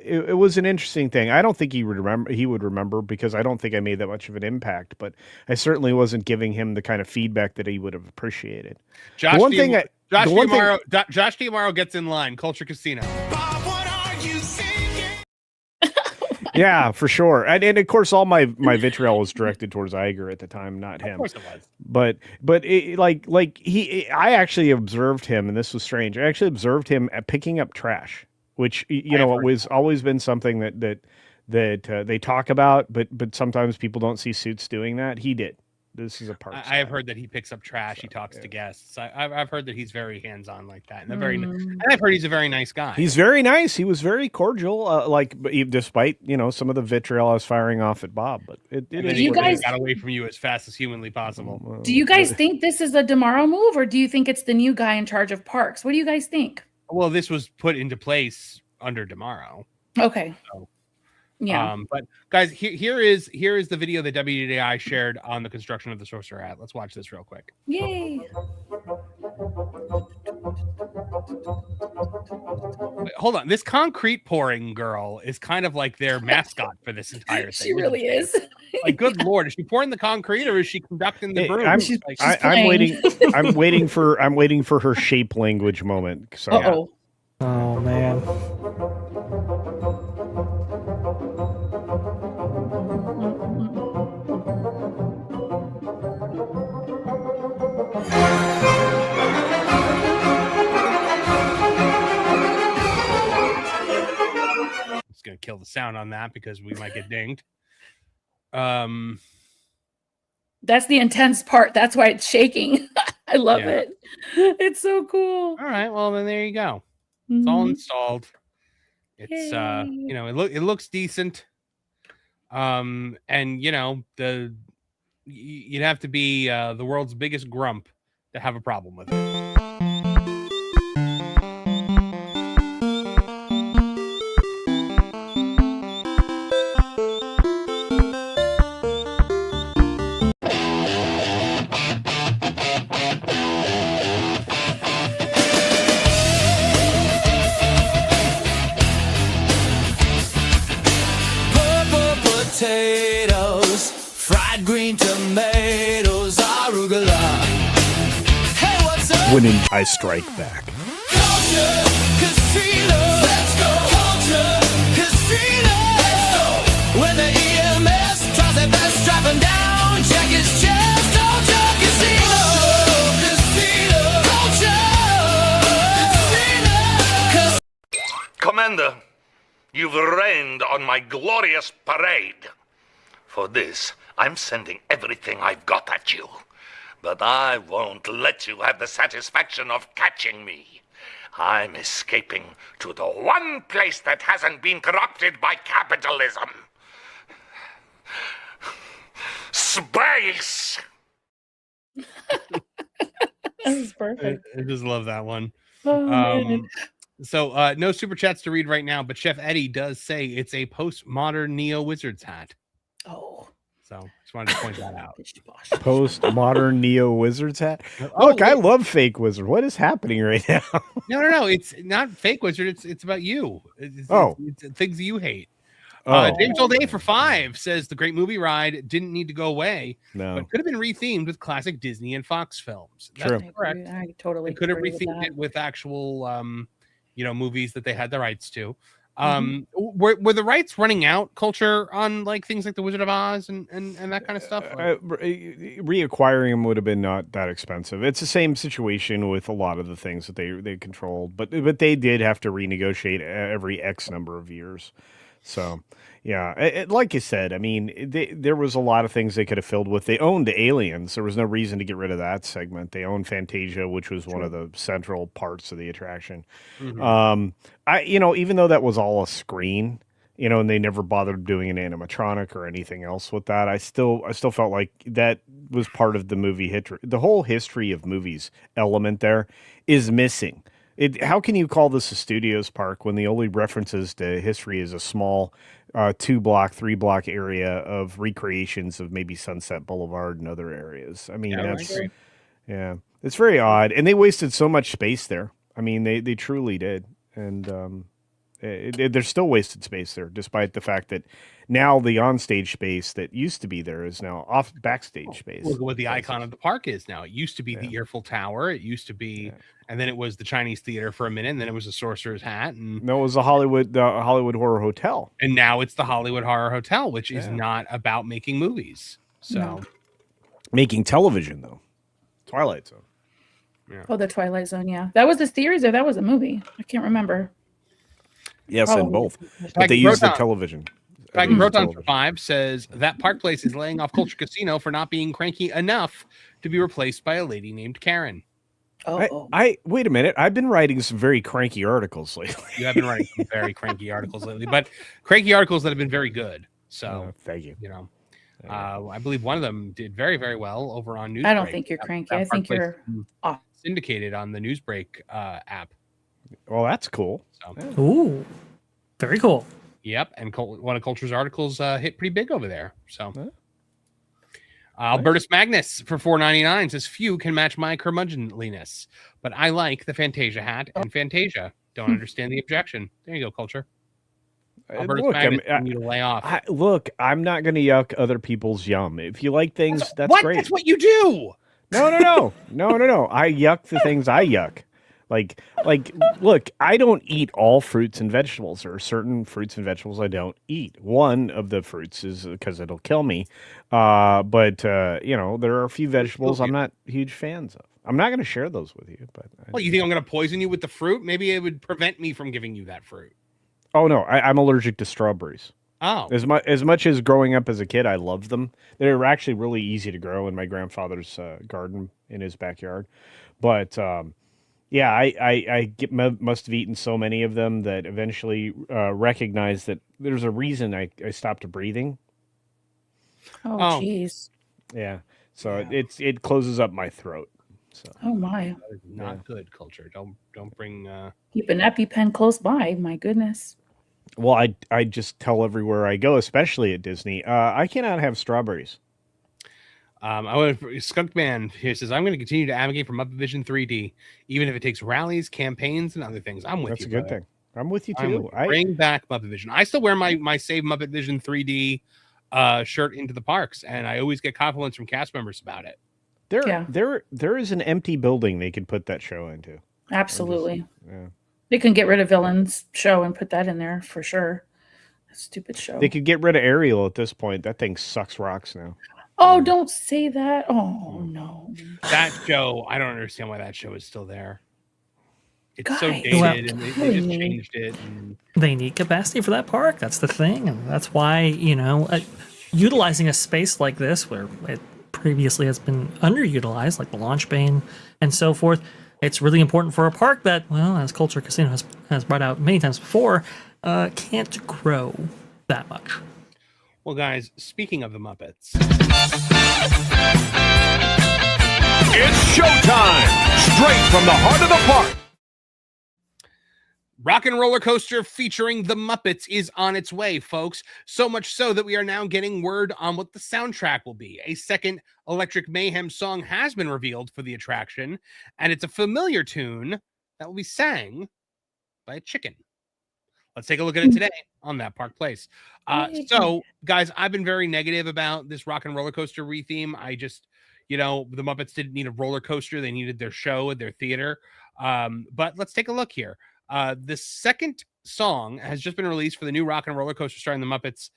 it was an interesting thing. I don't think he would remember because I don't think I made that much of an impact. But I certainly wasn't giving him the kind of feedback that he would have appreciated. Josh Diamaro gets in line. Culture Casino. Yeah, for sure. And of course, all my vitriol was directed towards Iger at the time, not him. Of course it was. But I actually observed him, and this was strange. I actually observed him at picking up trash, which it was always been something that they talk about, but sometimes people don't see Suits doing that. He did. This is a part. I have heard that he picks up trash. He talks to guests. I've heard that he's very hands-on like that, and and I've heard he's a very nice guy. He's very nice. He was very cordial. Despite some of the vitriol I was firing off at Bob, but you guys got away from you as fast as humanly possible. Do you guys think this is a DeMauro move, or do you think it's the new guy in charge of parks? What do you guys think? Well, this was put into place under DeMauro. Okay. So. Yeah. But guys, here is the video that WDI shared on the construction of the Sorcerer hat. Let's watch this real quick. Yay. Wait, hold on. This concrete pouring girl is kind of like their mascot for this entire thing. She really is. Like, good Lord, is she pouring the concrete or is she conducting the broom? I'm waiting for her shape language moment. So, Uh-oh. Oh man. It's gonna kill the sound on that because we might get dinged. That's the intense part. That's why it's shaking. I love it. It's so cool. All right, well then there you go. It's all installed. It's it looks decent. And you'd have to be the world's biggest grump to have a problem with it. Potatoes, fried green tomatoes, arugula. Hey, what's up? When I strike back. Culture Casino. Let's go. Culture Casino. Let's go. When the EMS tries their best, strap him down, check his chest. Culture Casino. Culture. Commander, you've rained on my glorious parade. For this, I'm sending everything I've got at you. But I won't let you have the satisfaction of catching me. I'm escaping to the one place that hasn't been corrupted by capitalism. Space! That was perfect. I just love that one. Oh, man. So no super chats to read right now, but Chef Eddie does say it's a postmodern Neo Wizards hat. Oh. So just wanted to point that out. Postmodern Neo Wizards hat. Look, I love fake wizard. What is happening right now? No. It's not fake wizard. It's about you. It's things you hate. James Old A for 5 says the great movie ride didn't need to go away, but could have been rethemed with classic Disney and Fox films. That's correct. I totally could have agree with rethemed that. it with actual, movies that they had the rights to. Were the rights running out, Culture, on like things like the Wizard of Oz and that kind of stuff? Reacquiring them would have been not that expensive. It's the same situation with a lot of the things that they controlled, but they did have to renegotiate every X number of years. So, yeah, like you said, I mean, there was a lot of things they could have filled with. They owned Aliens. There was no reason to get rid of that segment. They owned Fantasia, which was one of the central parts of the attraction. Even though that was all a screen, and they never bothered doing an animatronic or anything else with that. I still felt like that was part of the movie history. The whole history of movies element there is missing. How can you call this a studios park when the only references to history is a small 2-block, 3-block area of recreations of maybe Sunset Boulevard and other areas? I mean, it's very odd, and they wasted so much space there. I mean, they truly did, and there's still wasted space there, despite the fact that now the onstage space that used to be there is now off backstage space. Look at what the icon of the park is now. It used to be the Eiffel Tower. It used to be, and then it was the Chinese Theater for a minute, and then it was the Sorcerer's Hat, and no, it was the Hollywood Horror Hotel, and now it's the Hollywood Horror Hotel, which is not about making movies. So, making television though, Twilight Zone. Yeah. Oh, the Twilight Zone. Yeah, that was the series, or that was a movie. I can't remember. Yes, and both. But they use the television. Proton 5 says that Park Place is laying off Culture Casino for not being cranky enough to be replaced by a lady named Karen. I wait a minute. I've been writing some very cranky articles lately. You have been writing some very cranky articles lately, but cranky articles that have been very good. So thank you. I believe one of them did very, very well over on Newsbreak. I don't think you're cranky. I think you're syndicated on the Newsbreak app. Well, that's cool. So. Ooh, very cool. Yep, and one of Culture's articles hit pretty big over there. So, Albertus Magnus for $4.99 says few can match my curmudgeonliness, but I like the Fantasia hat and Fantasia. Don't understand the objection. There you go, Culture. Albertus Magnus, you need to lay off. Look, I'm not going to yuck other people's yum. If you like things, that's great. That's what you do. No. I yuck the things I yuck. Like, look, I don't eat all fruits and vegetables. There are certain fruits and vegetables I don't eat. One of the fruits is because it'll kill me. But there are a few vegetables I'm not huge fans of. I'm not going to share those with you. But you think I'm going to poison you with the fruit? Maybe it would prevent me from giving you that fruit. Oh no, I'm allergic to strawberries. Oh, as much as growing up as a kid, I loved them. They're actually really easy to grow in my grandfather's garden in his backyard. But yeah, I must have eaten so many of them that eventually recognized that there's a reason I stopped breathing. Oh, jeez. Yeah. So it closes up my throat. So. Oh my. Not good, Culture. Don't bring. Keep an EpiPen close by. My goodness. Well, I just tell everywhere I go, especially at Disney, I cannot have strawberries. I went for Skunkman here says I'm going to continue to advocate for Muppet Vision 3D, even if it takes rallies, campaigns, and other things. I'm with That's you. That's a good thing. I'm with you too. Bring back Muppet Vision. I still wear my Save Muppet Vision 3D shirt into the parks, and I always get compliments from cast members about it. There is an empty building they could put that show into. Absolutely. They can get rid of Villain's show and put that in there for sure. Stupid show. They could get rid of Ariel at this point. That thing sucks rocks now. Oh, don't say that. Oh, no. That show, I don't understand why that show is still there. It's so dated, and they just changed it. They need capacity for that park. That's the thing. And that's why, utilizing a space like this where it previously has been underutilized, like the launch bay and so forth, it's really important for a park that, well, as Culture Casino has brought out many times before, can't grow that much. Well, guys, speaking of the Muppets. It's showtime! Straight from the heart of the park! Rock and Roller Coaster featuring the Muppets is on its way, folks. So much so that we are now getting word on what the soundtrack will be. A second Electric Mayhem song has been revealed for the attraction, and it's a familiar tune that will be sang by a chicken. Let's take a look at it today on That Park Place. So, guys, I've been very negative about this Rock and Roller Coaster retheme. I just, the Muppets didn't need a roller coaster. They needed their show at their theater. But let's take a look here. The second song has just been released for the new Rock and Roller Coaster starring the Muppets.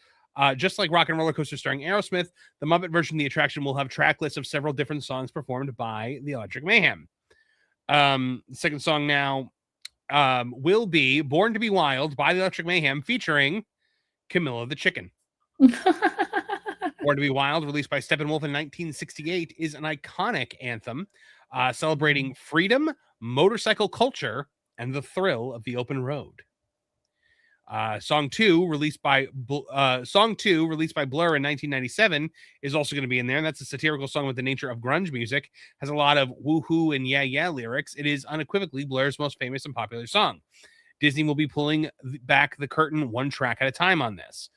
Just like Rock and Roller Coaster starring Aerosmith, the Muppet version of the attraction will have track lists of several different songs performed by the Electric Mayhem. The second song now will be Born to Be Wild by the Electric Mayhem featuring Camilla the Chicken. Born to Be Wild, released by Steppenwolf in 1968, is an iconic anthem celebrating freedom, motorcycle culture, and the thrill of the open road. Song 2, released by Blur in 1997, is also going to be in there. And that's a satirical song with the nature of grunge music. Has a lot of woohoo and yeah yeah lyrics. It is unequivocally Blur's most famous and popular song. Disney will be pulling back the curtain one track at a time on this.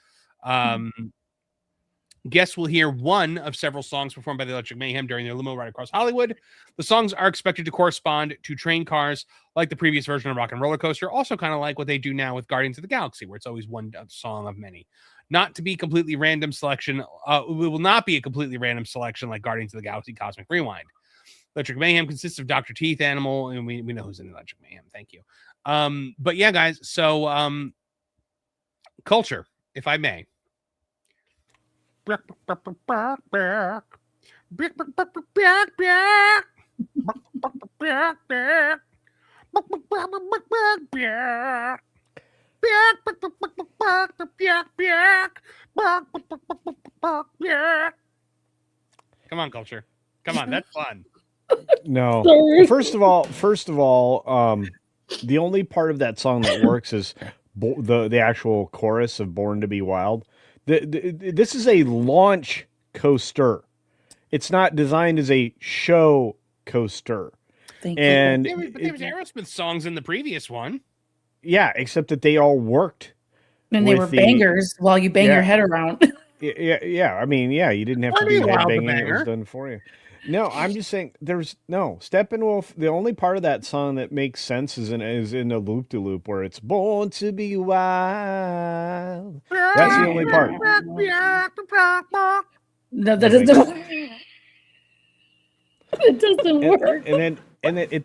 Guests will hear one of several songs performed by the Electric Mayhem during their limo ride across Hollywood. The songs are expected to correspond to train cars like the previous version of Rock and Roller Coaster, also kind of like what they do now with Guardians of the Galaxy, where it's always one song of many. Not to be completely random selection. It will not be a completely random selection like Guardians of the Galaxy Cosmic Rewind. Electric Mayhem consists of Dr. Teeth, Animal, and we know who's in Electric Mayhem. Thank you. But yeah, guys, so culture, if I may. Come on, culture. Come on, that's fun. No. First of all, the only part of that song that works is the actual chorus of "Born to Be Wild." This is a launch coaster. It's not designed as a show coaster. Thank you. But there was Aerosmith songs in the previous one. Yeah, except that they all worked. And they were bangers while you bang your head around. Yeah. I mean, yeah, you didn't have to do head banging. It was done for you. No, I'm just saying there's no Steppenwolf. The only part of that song that makes sense is in the loop de loop where it's "Born to Be Wild." That's the only part. No, that doesn't. It doesn't work. And it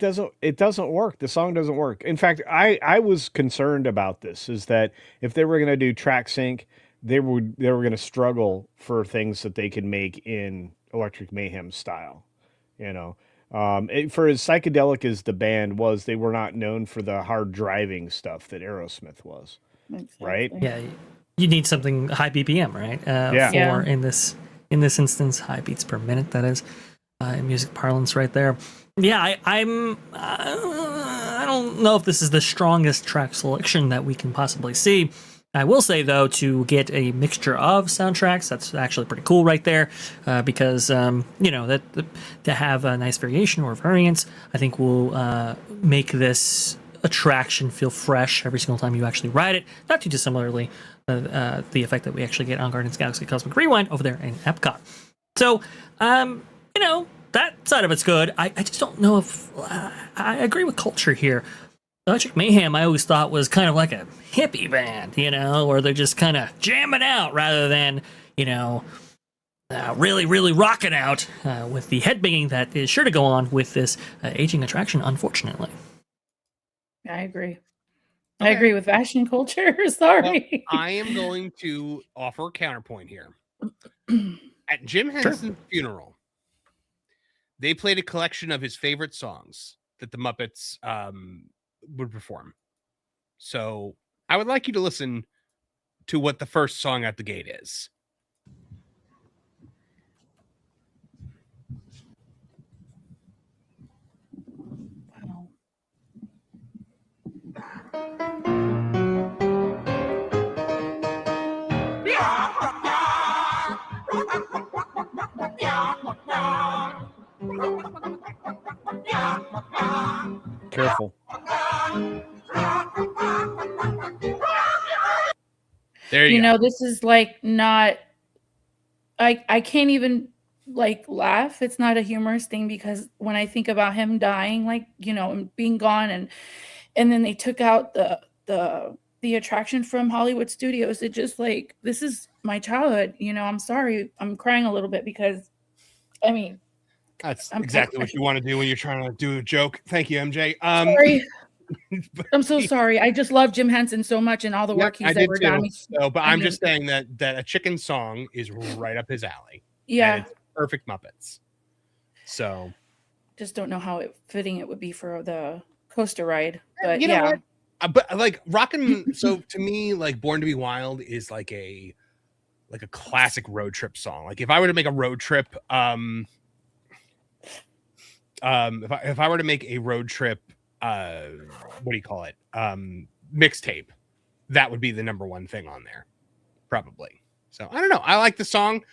doesn't work. The song doesn't work. In fact, I was concerned about this. Is that if they were going to do track sync, they were going to struggle for things that they could make in Electric Mayhem style, for as psychedelic as the band was, they were not known for the hard driving stuff that Aerosmith was. Exactly. Right? Yeah, you need something high BPM, right? For in this instance, high beats per minute. That is in music parlance, right there. Yeah, I don't know if this is the strongest track selection that we can possibly see. I will say, though, to get a mixture of soundtracks, that's actually pretty cool right there, because, to have a nice variation or variance, I think will make this attraction feel fresh every single time you actually ride it, not too dissimilarly the effect that we actually get on Guardians of the Galaxy Cosmic Rewind over there in Epcot. So, that side of it's good. I just don't know if I agree with culture here. Electric Mayhem, I always thought was kind of like a hippie band, where they're just kind of jamming out rather than, really, really rocking out with the headbanging that is sure to go on with this aging attraction, unfortunately. I agree. Okay. I agree with fashion culture. Sorry. Well, I am going to offer a counterpoint here. At Jim Henson's funeral, they played a collection of his favorite songs that the Muppets would perform. So I would like you to listen to what the first song at the gate is. Wow. Careful. There you go. This is like not. I can't even laugh. It's not a humorous thing because when I think about him dying, and being gone, and then they took out the attraction from Hollywood Studios. It just this is my childhood. I'm sorry, I'm crying a little bit because, I mean. That's exactly what you want to do when you're trying to do a joke. Thank you, MJ. Sorry. I'm so sorry. I just love Jim Henson so much and all the work he's ever done. I'm just saying that a chicken song is right up his alley. Yeah. And it's perfect Muppets. So just don't know how fitting it would be for the coaster ride. But you know what? But rockin'. So to me, Born to Be Wild is like a classic road trip song. If I were to make a road trip, if I were to make a road trip, what do you call it? Mixtape. that would be the number one thing on there, probably. So I don't know. I like the song.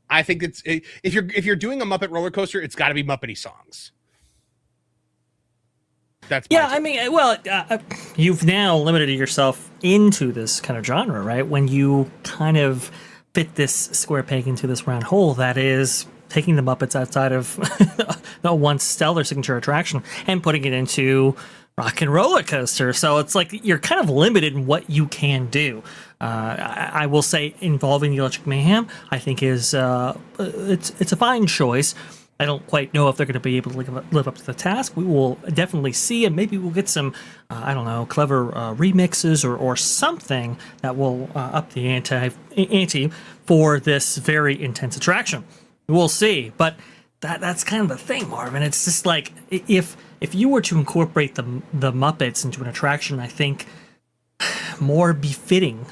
I think if you're doing a Muppet roller coaster, it's got to be Muppety songs. That's I mean, well, you've now limited yourself into this kind of genre, right? When you kind of fit this square peg into this round hole, that is taking the Muppets outside of the once stellar signature attraction and putting it into Rock and Roller Coaster. So it's like you're kind of limited in what you can do. I will say involving the Electric Mayhem, I think is it's a fine choice. I don't quite know if they're going to be able to live up to the task. We will definitely see, and maybe we'll get some, I don't know, clever remixes or something that will up the ante for this very intense attraction. We'll see, but that's kind of the thing, Marvin. It's just like if you were to incorporate the Muppets into an attraction, I think more befitting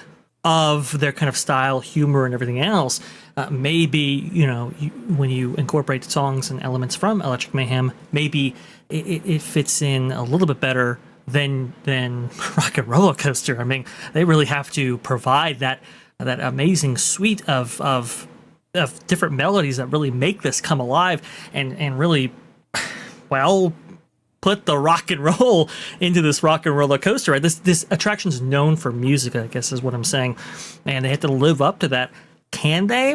of their kind of style, humor, and everything else. Maybe, when you incorporate songs and elements from Electric Mayhem, maybe it fits in a little bit better than Rock and Roller Coaster. I mean, they really have to provide that amazing suite of different melodies that really make this come alive and really, well, put the rock and roll into this Rock and Roller Coaster. Right? This attraction is known for music, I guess is what I'm saying, and they have to live up to that. Can they?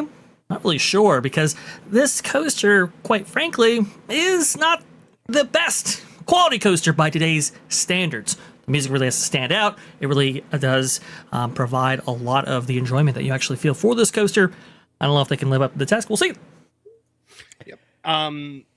Not really sure, because this coaster, quite frankly, is not the best quality coaster by today's standards. The music really has to stand out. It really does provide a lot of the enjoyment that you actually feel for this coaster. I don't know if they can live up to the task. We'll see. Yep.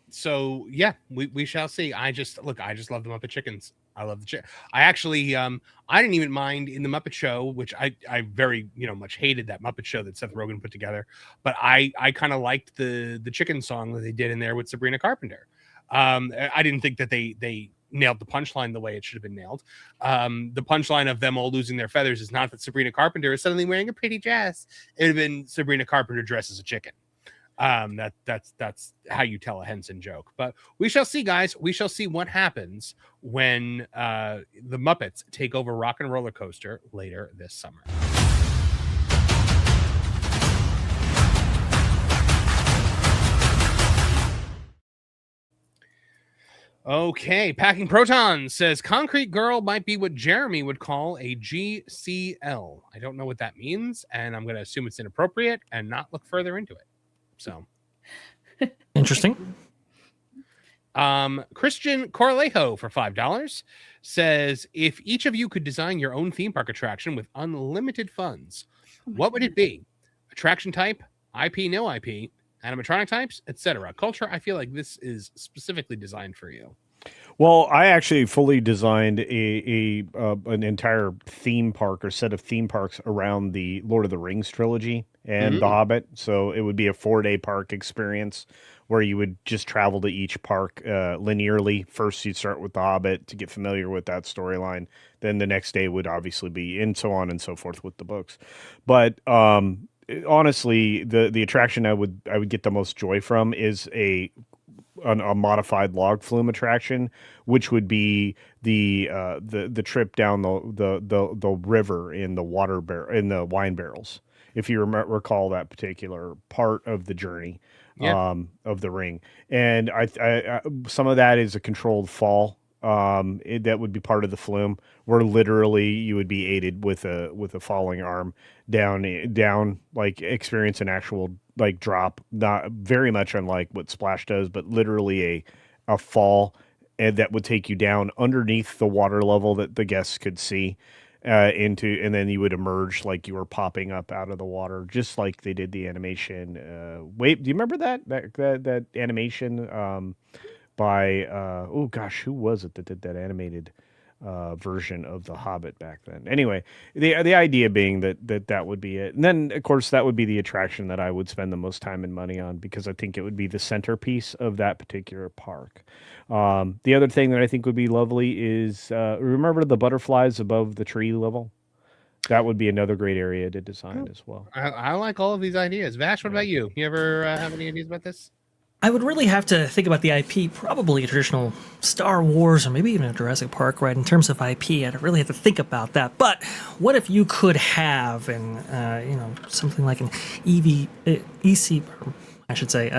So yeah, we shall see. I just love the Muppet Chickens. I love the chicken. I actually, I didn't even mind in the Muppet Show, which I very, much hated that Muppet Show that Seth Rogen put together. But I kind of liked the chicken song that they did in there with Sabrina Carpenter. I didn't think that they nailed the punchline the way it should have been nailed. The punchline of them all losing their feathers is not that Sabrina Carpenter is suddenly wearing a pretty dress. It would have been Sabrina Carpenter dressed as a chicken. That's how you tell a Henson joke. But we shall see, guys. We shall see what happens when the Muppets take over Rock and Roller Coaster later this summer. Okay, Packing Protons says Concrete Girl might be what Jeremy would call a GCL. I don't know what that means, and I'm going to assume it's inappropriate and not look further into it. So interesting. Christian Corlejo for $5 says, if each of you could design your own theme park attraction with unlimited funds, what would it be? Attraction type, IP, no IP, animatronic types, etc. Culture, I feel like this is specifically designed for you. Well, I actually fully designed an entire theme park or set of theme parks around the Lord of the Rings trilogy and The Hobbit. So it would be a 4-day park experience where you would just travel to each park linearly. First, you'd start with The Hobbit to get familiar with that storyline. Then the next day would obviously be, and so on and so forth with the books. But honestly, the attraction I would get the most joy from is a modified log flume attraction, which would be the trip down the river in the wine barrels. If you recall that particular part of the journey of the ring, and I some of that is a controlled fall. That would be part of the flume, where literally you would be aided with a falling arm down, like experience an actual like drop, not very much unlike what Splash does, but literally a fall, and that would take you down underneath the water level that the guests could see into, and then you would emerge like you were popping up out of the water, just like they did the animation. Wait, do you remember that animation? By oh gosh, who was it that did that animated version of The Hobbit back then? Anyway, the idea being that would be it, and then of course that would be the attraction that I would spend the most time and money on, because I think it would be the centerpiece of that particular park. The other thing that I think would be lovely is remember the butterflies above the tree level? That would be another great area to design as well. I like all of these ideas. Vash, what about you? You ever have any ideas about this? I would really have to think about the IP, probably a traditional Star Wars or maybe even a Jurassic Park ride. In terms of IP, I'd really have to think about that. But what if you could have something like an EC, I should say,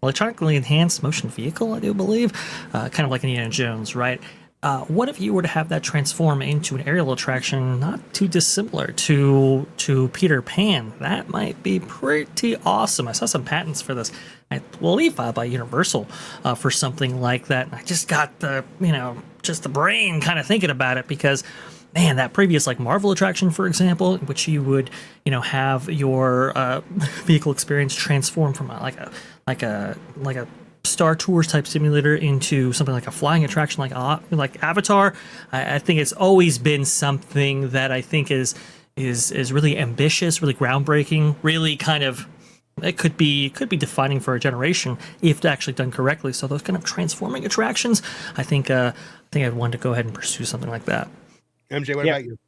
electronically enhanced motion vehicle, I do believe, kind of like Indiana Jones, right? What if you were to have that transform into an aerial attraction not too dissimilar to Peter Pan? That might be pretty awesome. I saw some patents for this, I believe, filed by Universal for something like that. And I just got the brain kind of thinking about it because, man, that previous like Marvel attraction, for example, in which you would have your vehicle experience transform from like a Star Tours type simulator into something like a flying attraction like Avatar. I think it's always been something that I think is really ambitious, really groundbreaking, really kind of it could be defining for a generation if actually done correctly. So those kind of transforming attractions, I think I'd want to go ahead and pursue something like that. MJ, what about you?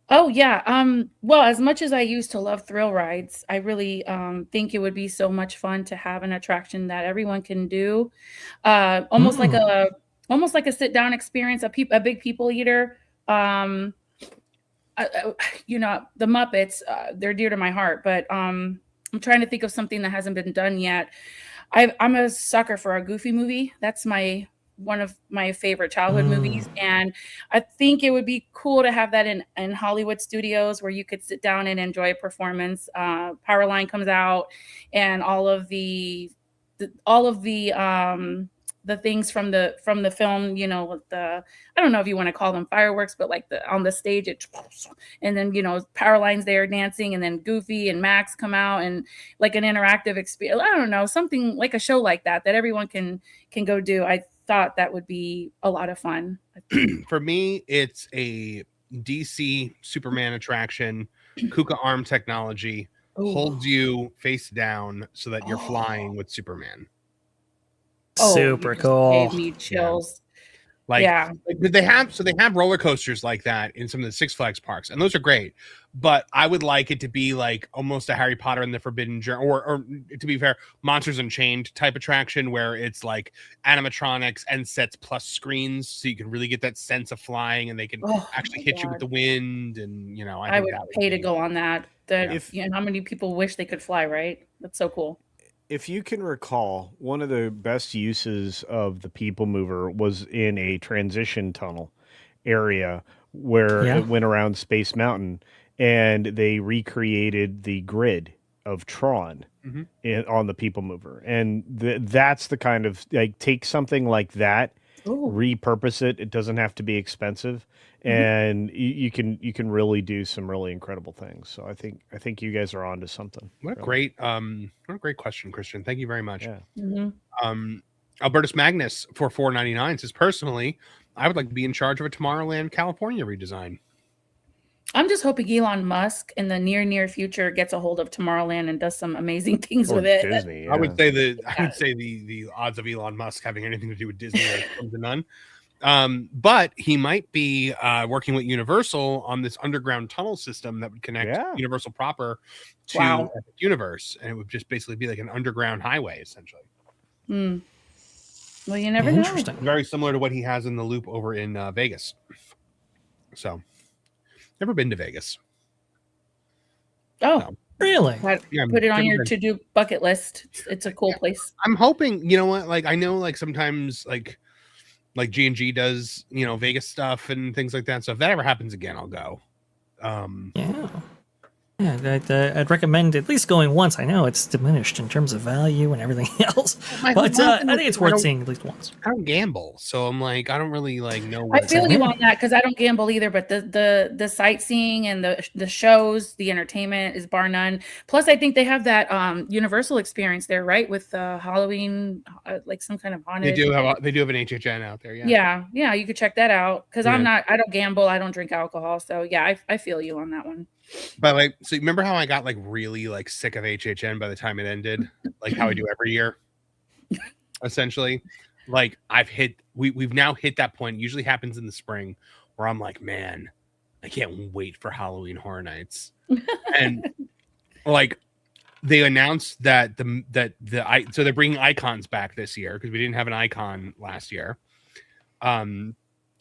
Oh yeah. Well, as much as I used to love thrill rides, I really think it would be so much fun to have an attraction that everyone can do. Almost like a sit down experience, a big people eater. The Muppets, they're dear to my heart, but I'm trying to think of something that hasn't been done yet. I'm a sucker for a Goofy movie. That's one of my favorite childhood movies, and I think it would be cool to have that in Hollywood studios where you could sit down and enjoy a performance. Powerline comes out, and all of the things from the film, I don't know if you want to call them fireworks, but like on the stage and then Powerline's there dancing, and then Goofy and Max come out, and like an interactive experience. I don't know, something like a show like that everyone can go do. I thought that would be a lot of fun. For me, it's a DC Superman attraction. Kuka arm technology holds you face down so that you're flying with Superman. Super cool. Gave me chills. Like they have roller coasters like that in some of the Six Flags parks, and those are great. But I would like it to be like almost a Harry Potter and the Forbidden Journey, or to be fair, Monsters Unchained type attraction where it's like animatronics and sets plus screens, so you can really get that sense of flying, and they can actually hit you with the wind. And I would pay to go on that. How many people wish they could fly, right? That's so cool. If you can recall, one of the best uses of the People Mover was in a transition tunnel area where it went around Space Mountain, and they recreated the grid of Tron on the People Mover. And that's the kind of, like, take something like that, repurpose it. It doesn't have to be expensive. And you can really do some really incredible things. So I think you guys are onto something. What a great question, Christian. Thank you very much. Yeah. Albertus Magnus for $4.99 says, personally, I would like to be in charge of a Tomorrowland California redesign. I'm just hoping Elon Musk in the near future gets a hold of Tomorrowland and does some amazing things with it. Disney, I would say the odds of Elon Musk having anything to do with Disney are come to none. But he might be working with Universal on this underground tunnel system that would connect Universal proper to Epic Universe, and it would just basically be like an underground highway, essentially. Well, you never know. Very similar to what he has in the loop over in Vegas. So, never been to Vegas. Oh, really? Put it on your to-do bucket list. It's a cool place. I'm hoping, you know what? Like, I know, like, sometimes, like G&G does, Vegas stuff and things like that. So if that ever happens again, I'll go. I'd recommend at least going once. I know it's diminished in terms of value and everything else, but I think it's worth seeing at least once. I don't gamble, so I'm like, I don't really know. I feel you on that because I don't gamble either. But the sightseeing and the shows, the entertainment is bar none. Plus, I think they have that Universal experience there, right? With Halloween, like some kind of haunted. They do have an HHN out there. Yeah. You could check that out because I don't gamble, I don't drink alcohol, so I feel you on that one. But like, so remember how I got like really like sick of HHN by the time it ended, like how I do every year, essentially. Like we've now hit that point. It usually happens in the spring where I'm like, man, I can't wait for Halloween Horror Nights. And like, they announced that so they're bringing icons back this year because we didn't have an icon last year. And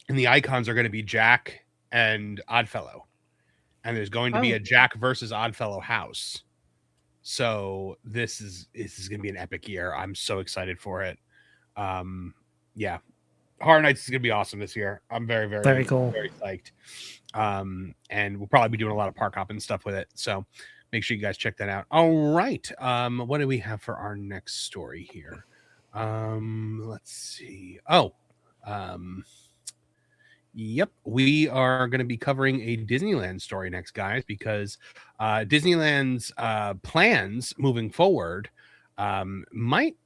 the icons are going to be Jack and Oddfellow, and there's going to be a Jack versus Oddfellow house. So this is going to be an epic year. I'm so excited for it. Yeah, Horror Nights is going to be awesome this year. I'm very cool, very psyched. And we'll probably be doing a lot of park hopping stuff with it. So make sure you guys check that out. All right. What do we have for our next story here? Let's see. Yep, we are going to be covering a Disneyland story next, guys, because Disneyland's plans moving forward might,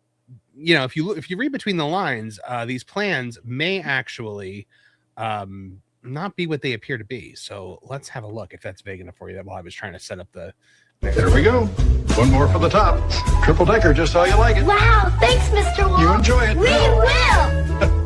if you read between the lines, these plans may actually not be what they appear to be. So let's have a look if that's vague enough for you. That while I was trying to set up the. There we go. One more for the top. Triple decker, just how you like it. Wow, thanks, Mr. Walt. You enjoy it. We will.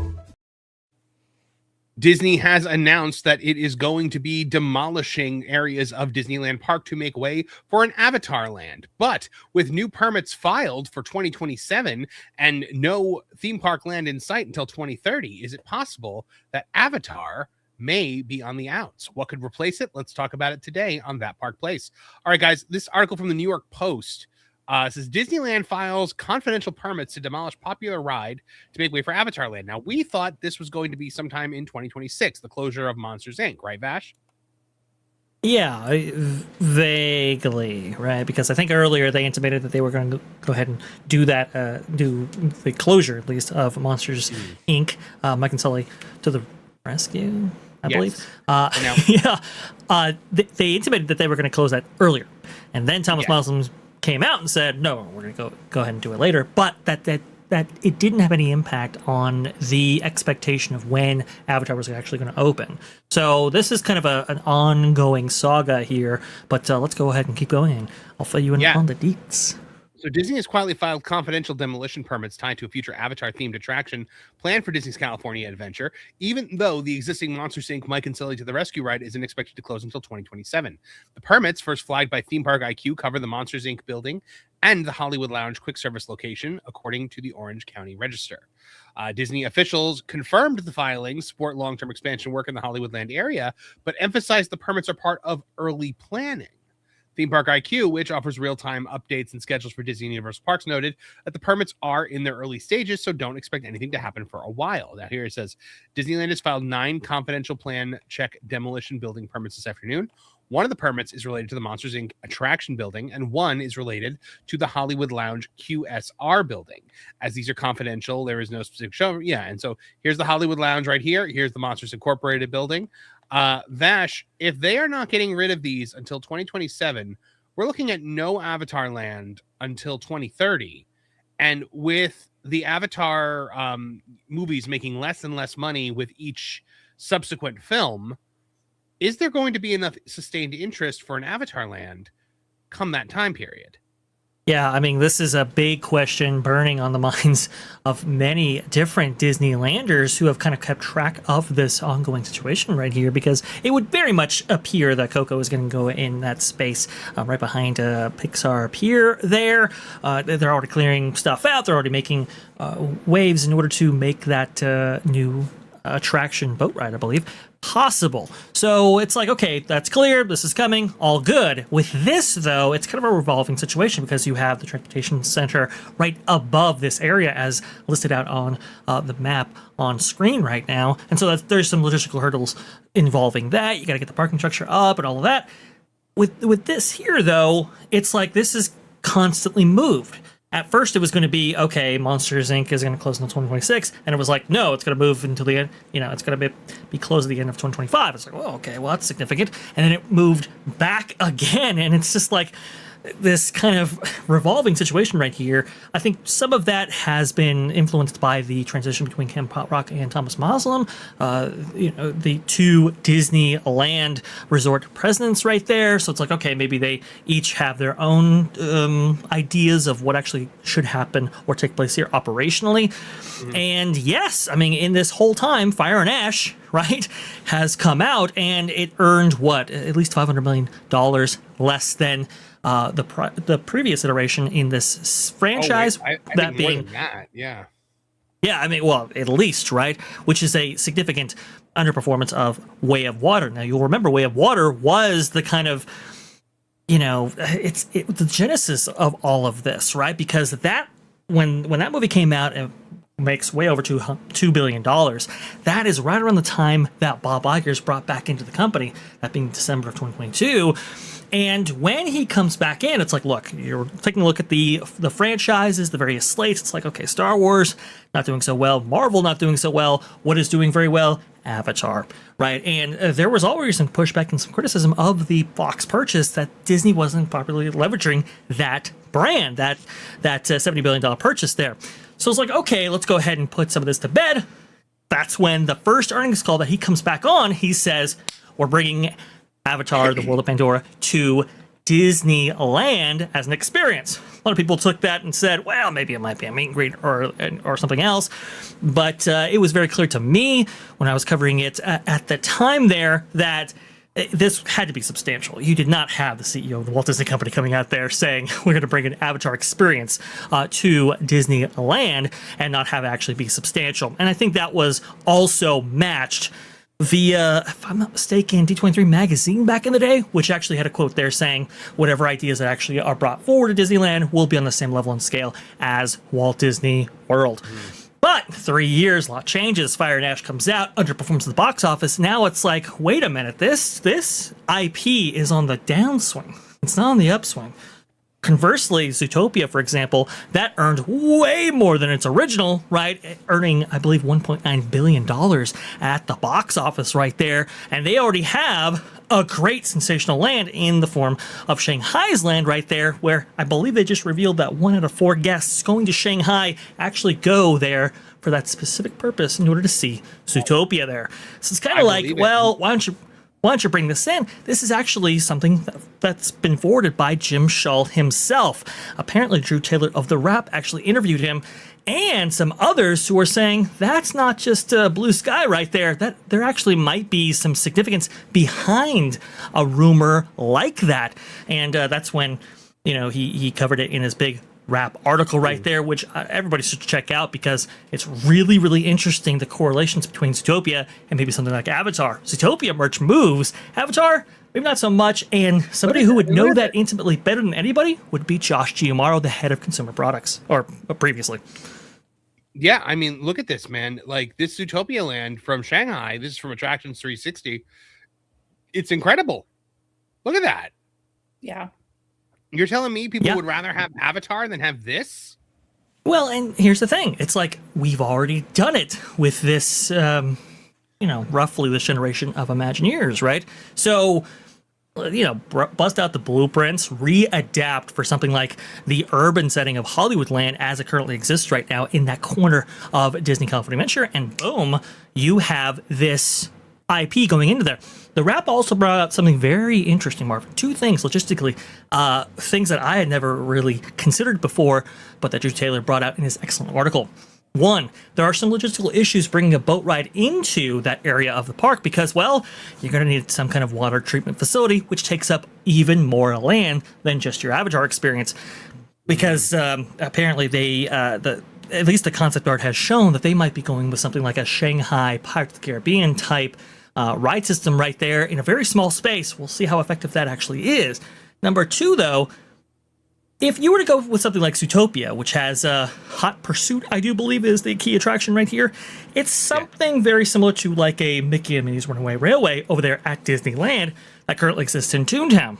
Disney has announced that it is going to be demolishing areas of Disneyland Park to make way for an Avatar land. But with new permits filed for 2027 and no theme park land in sight until 2030, is it possible that Avatar may be on the outs? What could replace it? Let's talk about it today on That Park Place. All right, guys, this article from the New York Post says Disneyland files confidential permits to demolish popular ride to make way for Avatar Land. Now, we thought this was going to be sometime in 2026, the closure of Monsters, Inc., right, Vash? Yeah, vaguely, right? Because I think earlier they intimated that they were going to go ahead and do that, do the closure, at least, of Monsters, Inc., Mike and Sully to the rescue, I believe. They intimated that they were going to close that earlier. And then Thomas Muslim came out and said, no, we're going to go ahead and do it later. But that it didn't have any impact on the expectation of when Avatar was actually going to open. So this is kind of an ongoing saga here. But let's go ahead and keep going. And I'll fill you in on the deets. So Disney has quietly filed confidential demolition permits tied to a future Avatar-themed attraction planned for Disney's California Adventure, even though the existing Monsters, Inc. Mike and Sully to the Rescue ride isn't expected to close until 2027. The permits, first flagged by Theme Park IQ, cover the Monsters, Inc. building and the Hollywood Lounge quick service location, according to the Orange County Register. Disney officials confirmed the filings support long-term expansion work in the Hollywoodland area, but emphasized the permits are part of early planning. Theme Park IQ, which offers real-time updates and schedules for Disney and Universal Parks, noted that the permits are in their early stages, so don't expect anything to happen for a while. Now, here it says, Disneyland has filed 9 confidential plan check demolition building permits this afternoon. One of the permits is related to the Monsters, Inc. attraction building, and one is related to the Hollywood Lounge QSR building. As these are confidential, there is no specific show. Yeah, and so here's the Hollywood Lounge right here. Here's the Monsters Incorporated building. Vash, if they are not getting rid of these until 2027, we're looking at no Avatar land until 2030. And with the Avatar movies making less and less money with each subsequent film, is there going to be enough sustained interest for an Avatar land come that time period? Yeah, I mean, this is a big question burning on the minds of many different Disneylanders who have kind of kept track of this ongoing situation right here, because it would very much appear that Coco is going to go in that space right behind Pixar Pier there. They're already clearing stuff out. They're already making waves in order to make that new attraction boat ride, I believe, possible. So it's like, okay, that's clear. This is coming. All good. With this, though, it's kind of a revolving situation because you have the transportation center right above this area as listed out on the map on screen right now. And so there's some logistical hurdles involving that. You got to get the parking structure up and all of that. With this here, though, it's like this is constantly moved. At first, it was going to be, okay, Monsters, Inc. is going to close until 2026. And it was like, no, it's going to move until the end. It's going to be closed at the end of 2025. It's like, well, okay, well, that's significant. And then it moved back again. And it's just like this kind of revolving situation right here. I think some of that has been influenced by the transition between Camp Rock and Thomas Muslim. The two Disneyland resort presidents right there. So it's like, okay, maybe they each have their own ideas of what actually should happen or take place here operationally. Mm-hmm. And yes, I mean, in this whole time, Fire and Ash, right, has come out and it earned what? At least $500 million less than the previous iteration in this franchise. I that think being more than that, yeah. Yeah, I mean, well, at least, right? Which is a significant underperformance of Way of Water. Now, you'll remember Way of Water was the kind of, it's the genesis of all of this, right? Because that when that movie came out and makes way over $2 billion, that is right around the time that Bob Iger's brought back into the company, that being December of 2022. And when he comes back in, it's like, look, you're taking a look at the franchises, the various slates. It's like, okay, Star Wars not doing so well, Marvel not doing so well. What is doing very well? Avatar, right? And there was always some pushback and some criticism of the Fox purchase that Disney wasn't properly leveraging that brand, that $70 billion purchase there. So it's like, okay, let's go ahead and put some of this to bed. That's when the first earnings call that he comes back on, he says, we're bringing Avatar, The World of Pandora, to Disneyland as an experience. A lot of people took that and said, well, maybe it might be a meet and greet or something else. But it was very clear to me when I was covering it at the time there that this had to be substantial. You did not have the CEO of the Walt Disney Company coming out there saying, we're going to bring an Avatar experience to Disneyland and not have it actually be substantial. And I think that was also matched via, if I'm not mistaken, D23 magazine back in the day, which actually had a quote there saying whatever ideas that actually are brought forward to Disneyland will be on the same level and scale as Walt Disney World. But 3 years, a lot changes. Fire and Ash comes out, underperforms at the box office. Now it's like, wait a minute, this IP is on the downswing. It's not on the upswing. Conversely, Zootopia, for example, that earned way more than its original, right? Earning, I believe, $1.9 billion at the box office right there. And they already have a great sensational land in the form of Shanghai's land right there, where I believe they just revealed that 1 out of 4 guests going to Shanghai actually go there for that specific purpose in order to see Zootopia there. So it's kind of like, well, why don't you bring this in? This is actually something that's been forwarded by Jim Shull himself. Apparently, Drew Taylor of The Wrap actually interviewed him, and some others who are saying that's not just blue sky right there, that there actually might be some significance behind a rumor like that. And that's when, he covered it in his big Wrap article right there, which everybody should check out because it's really, really interesting, the correlations between Zootopia and maybe something like Avatar. Zootopia merch moves. Avatar, maybe not so much. And somebody who would know that intimately better than anybody would be Josh Giamaro, the head of consumer products, or previously. Yeah, I mean, look at this, man. Like this Zootopia land from Shanghai, this is from Attractions 360. It's incredible. Look at that. Yeah. You're telling me people would rather have Avatar than have this? Well, and here's the thing. It's like we've already done it with this, roughly this generation of Imagineers, right? So, bust out the blueprints, readapt for something like the urban setting of Hollywoodland as it currently exists right now in that corner of Disney California Adventure, and boom, you have this IP going into there. The Wrap also brought out something very interesting, Marvin. 2 things logistically, things that I had never really considered before, but that Drew Taylor brought out in his excellent article. 1, there are some logistical issues bringing a boat ride into that area of the park because, well, you're going to need some kind of water treatment facility, which takes up even more land than just your Avatar experience. Because apparently they, at least the concept art has shown that they might be going with something like a Shanghai Pirates of the Caribbean type ride system right there in a very small space. We'll see how effective that actually is. Number 2, though, if you were to go with something like Zootopia, which has Hot Pursuit, I do believe is the key attraction right here, it's something very similar to like a Mickey and Minnie's Runaway Railway over there at Disneyland that currently exists in Toontown.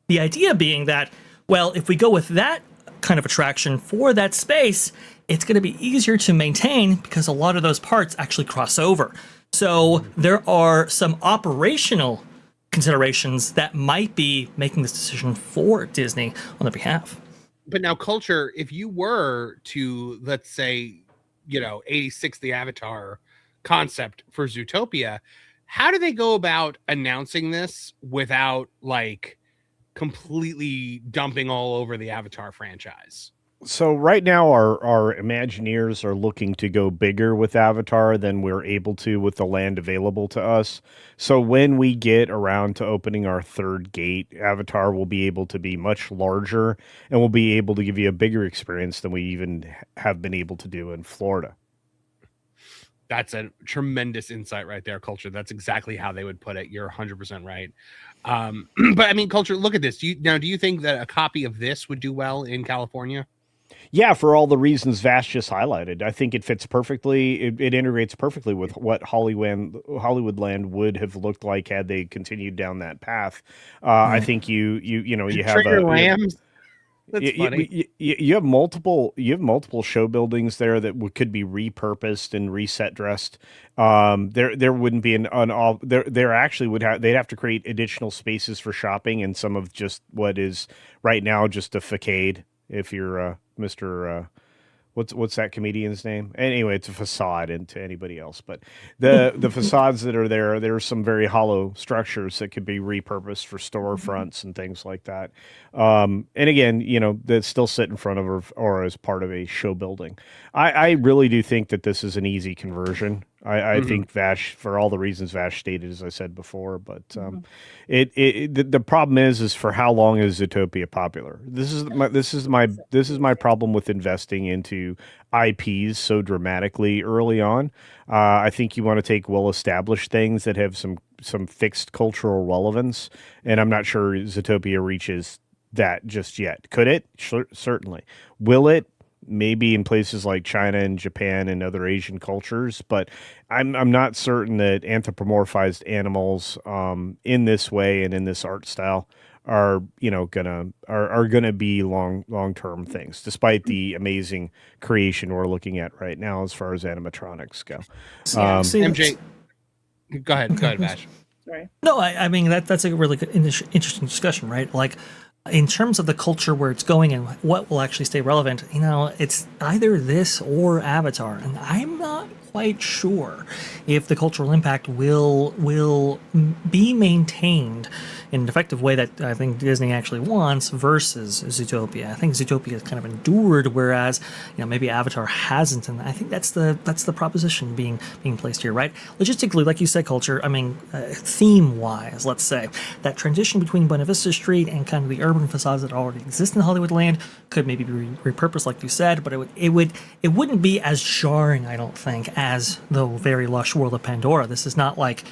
The idea being that, well, if we go with that kind of attraction for that space, it's going to be easier to maintain because a lot of those parts actually cross over. So there are some operational considerations that might be making this decision for Disney on their behalf. But now, Culture, if you were to, let's say, 86 the Avatar concept for Zootopia, how do they go about announcing this without like completely dumping all over the Avatar franchise? So right now, our Imagineers are looking to go bigger with Avatar than we're able to with the land available to us. So when we get around to opening our third gate, Avatar will be able to be much larger and will be able to give you a bigger experience than we even have been able to do in Florida. That's a tremendous insight right there, Culture. That's exactly how they would put it. You're 100% right. But I mean, Culture, look at this. Do you think that a copy of this would do well in California? Yeah, for all the reasons Vash just highlighted, I think it fits perfectly. It integrates perfectly with what Hollywoodland would have looked like had they continued down that path. I think you have Trigger Lambs. That's funny. You have multiple show buildings there that could be repurposed and reset dressed. There wouldn't be there actually they'd have to create additional spaces for shopping and some of just what is right now just a facade. If you're Mr. What's that comedian's name? Anyway, it's a facade into anybody else. But the facades that are there are some very hollow structures that could be repurposed for storefronts and things like that. And again, that still sit in front of or as part of a show building. I really do think that this is an easy conversion. I think Vash, for all the reasons Vash stated, as I said before, but the problem is for how long is Zootopia popular? This is my problem with investing into IPs so dramatically early on. I think you want to take well-established things that have some fixed cultural relevance, and I'm not sure Zootopia reaches that just yet. Could it? Certainly. Will it? Maybe in places like China and Japan and other Asian cultures, but I'm not certain that anthropomorphized animals in this way and in this art style are gonna be long term things, despite the amazing creation we're looking at right now as far as animatronics go. MJ, go ahead, Vash. Sorry. No, I mean that's a really good, interesting discussion, right? Like, in terms of the culture where it's going and what will actually stay relevant, it's either this or Avatar, and I'm not quite sure if the cultural impact will be maintained in an effective way that I think Disney actually wants versus Zootopia. I think Zootopia has kind of endured, whereas maybe Avatar hasn't, and I think that's the proposition being placed here, right? Logistically, like you said, Culture. I mean, theme-wise, let's say that transition between Buena Vista Street and kind of the urban facades that already exist in Hollywoodland could maybe be repurposed, like you said, but it wouldn't be as jarring, I don't think, as the very lush world of Pandora. This is not like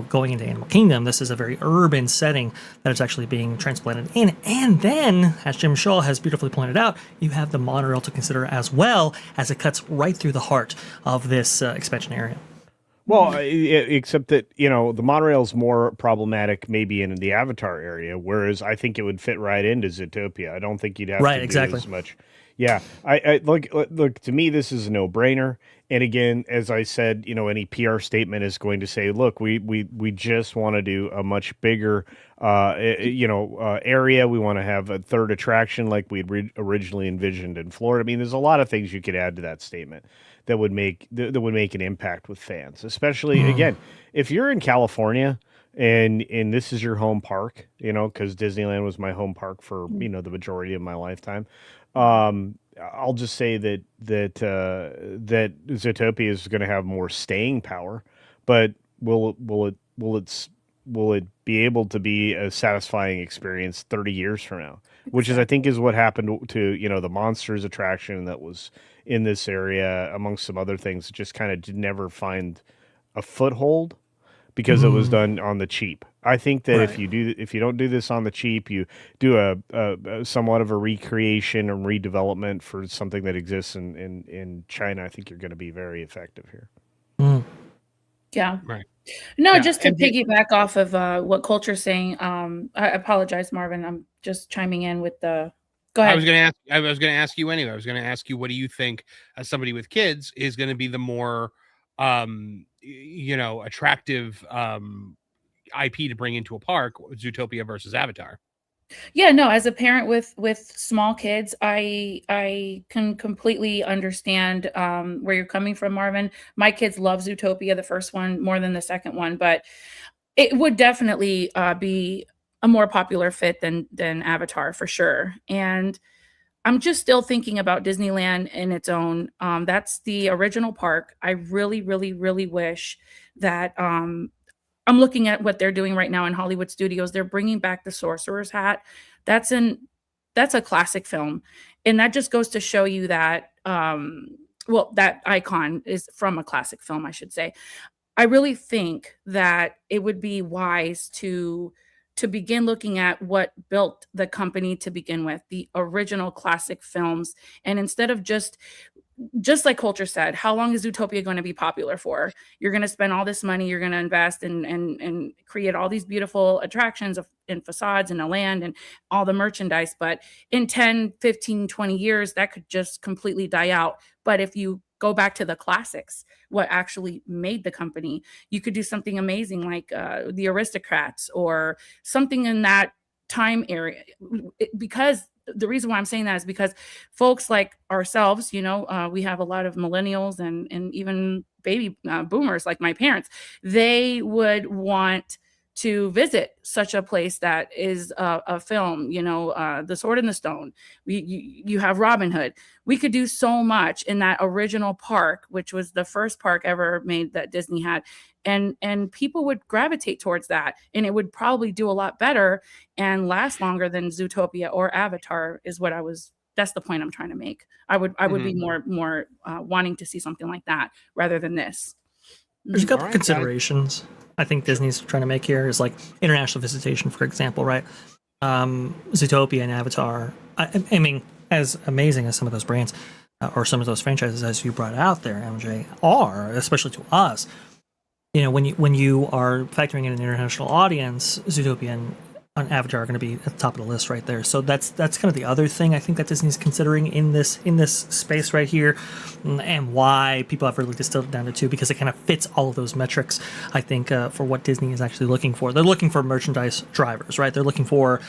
going into Animal Kingdom. This is a very urban setting that is actually being transplanted in. And then, as Jim Shaw has beautifully pointed out, you have the monorail to consider as well, as it cuts right through the heart of this expansion area. Well, except that, the monorail is more problematic maybe in the Avatar area, whereas I think it would fit right into Zootopia. I don't think you'd have to do as much. Yeah, I look, to me, this is a no-brainer. And again, as I said, any PR statement is going to say, look, we just want to do a much bigger, area. We want to have a third attraction like we'd originally envisioned in Florida. I mean, there's a lot of things you could add to that statement that would make an impact with fans, especially again, if you're in California and this is your home park, because Disneyland was my home park for the majority of my lifetime. I'll just say that Zootopia is going to have more staying power, but will it be able to be a satisfying experience 30 years from now? Which is, I think, is what happened to the Monsters attraction that was in this area, amongst some other things. Just kind of did never find a foothold because it was done on the cheap. I think that if you don't do this on the cheap, you do a somewhat of a recreation and redevelopment for something that exists in China. I think you're going to be very effective here. Yeah. Right. No, just to piggyback off of what Culture's saying. I apologize, Marvin. I'm just chiming in with the. Go ahead. I was going to ask you anyway. I was going to ask you, what do you think, as somebody with kids, is going to be the more, attractive IP to bring into a park, Zootopia versus Avatar? Yeah, no, as a parent with small kids, I can completely understand where you're coming from, Marvin. My kids love Zootopia, the first one, more than the second one, but it would definitely be a more popular fit than Avatar for sure. And I'm just still thinking about Disneyland in its own. That's the original park. I really, really, really wish that I'm looking at what they're doing right now in Hollywood studios. They're bringing back the Sorcerer's hat. That's an that's a classic film, and that just goes to show you that well, that icon is from a classic film, I should say. I really think that it would be wise to begin looking at what built the company to begin with, the original classic films, and instead of just like Culture said, how long is Zootopia going to be popular for? You're going to spend all this money, you're going to invest and create all these beautiful attractions and facades and a land and all the merchandise. But in 10, 15, 20 years, that could just completely die out. But if you go back to the classics, what actually made the company, you could do something amazing like the Aristocrats or something in that time area. Because the reason why I'm saying that is because folks like ourselves, we have a lot of millennials and even baby boomers like my parents. They would want to visit such a place that is a film, The Sword in the Stone. You have Robin Hood. We could do so much in that original park, which was the first park ever made that Disney had. And people would gravitate towards that, and it would probably do a lot better and last longer than Zootopia or Avatar that's the point I'm trying to make. I would be more wanting to see something like that rather than this. There's a couple considerations I think Disney's trying to make here is like international visitation, for example, right? Zootopia and Avatar. I mean, as amazing as some of those brands or some of those franchises, as you brought out there, MJ, are, especially to us, when you are factoring in an international audience, Zootopia and Avatar are going to be at the top of the list right there. So that's kind of the other thing I think that Disney's considering in this space right here, and why people have really distilled it down to two, because it kind of fits all of those metrics. I think for what Disney is actually looking for, they're looking for merchandise drivers, right? They're looking for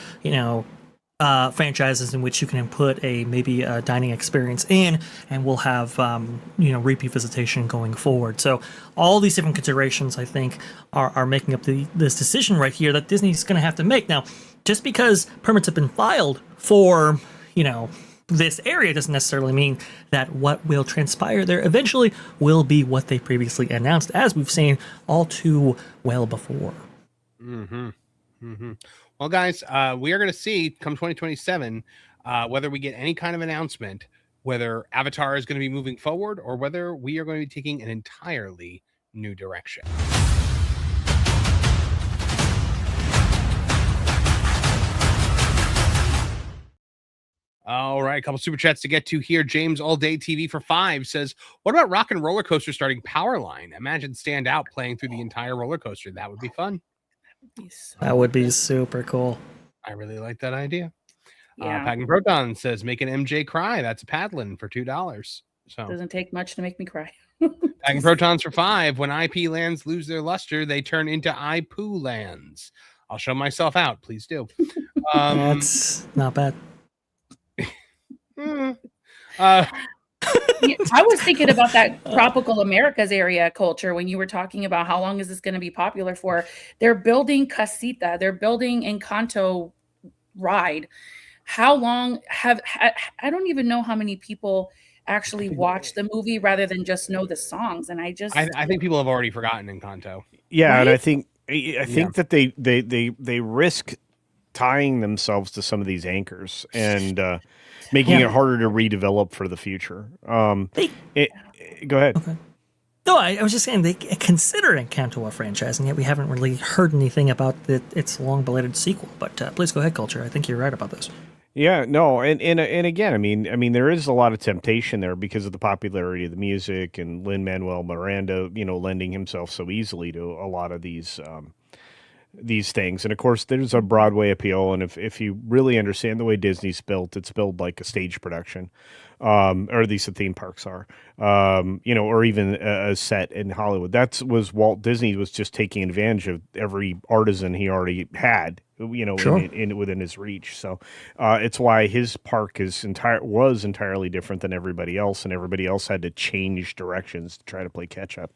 franchises in which you can put maybe a dining experience in, and we'll have repeat visitation going forward. So all these different considerations, I think, are making up this decision right here that Disney's going to have to make. Now, just because permits have been filed for this area doesn't necessarily mean that what will transpire there eventually will be what they previously announced, as we've seen all too well before. Well, guys, we are going to see come 2027 whether we get any kind of announcement, whether Avatar is going to be moving forward or whether we are going to be taking an entirely new direction. All right, a couple super chats to get to here. James All Day TV for 5 says, what about Rock and Roller Coaster starting Powerline? Imagine Stand Out playing through the entire roller coaster. That would be fun. That would be super cool. I really like that idea. Yeah. Packing Proton says, make an MJ cry. That's paddling for $2. So doesn't take much to make me cry. Packing Protons for 5. When IP lands lose their luster, they turn into iPoo lands. I'll show myself out. Please do. That's not bad. I was thinking about that tropical Americas area culture when you were talking about how long is this going to be popular for. They're building Casita. They're building Encanto ride. How long I don't even know how many people actually watch the movie rather than just know the songs. And I think people have already forgotten Encanto. Yeah, right? And I think that they risk tying themselves to some of these anchors and making it harder to redevelop for the future. Go ahead. Okay. No, I was just saying they consider Encanto a franchise, and yet we haven't really heard anything about its long-belated sequel. But please go ahead, Culture. I think you're right about this. Yeah, no, and again, I mean, there is a lot of temptation there because of the popularity of the music and Lin-Manuel Miranda, lending himself so easily to a lot of these things. And of course, there's a Broadway appeal, and if you really understand the way Disney's built, it's built like a stage production, or at least the theme parks are, or even a set in Hollywood. Was Walt Disney was just taking advantage of every artisan he already had, Sure. within his reach. So it's why his park was entirely different than everybody else, and everybody else had to change directions to try to play catch up.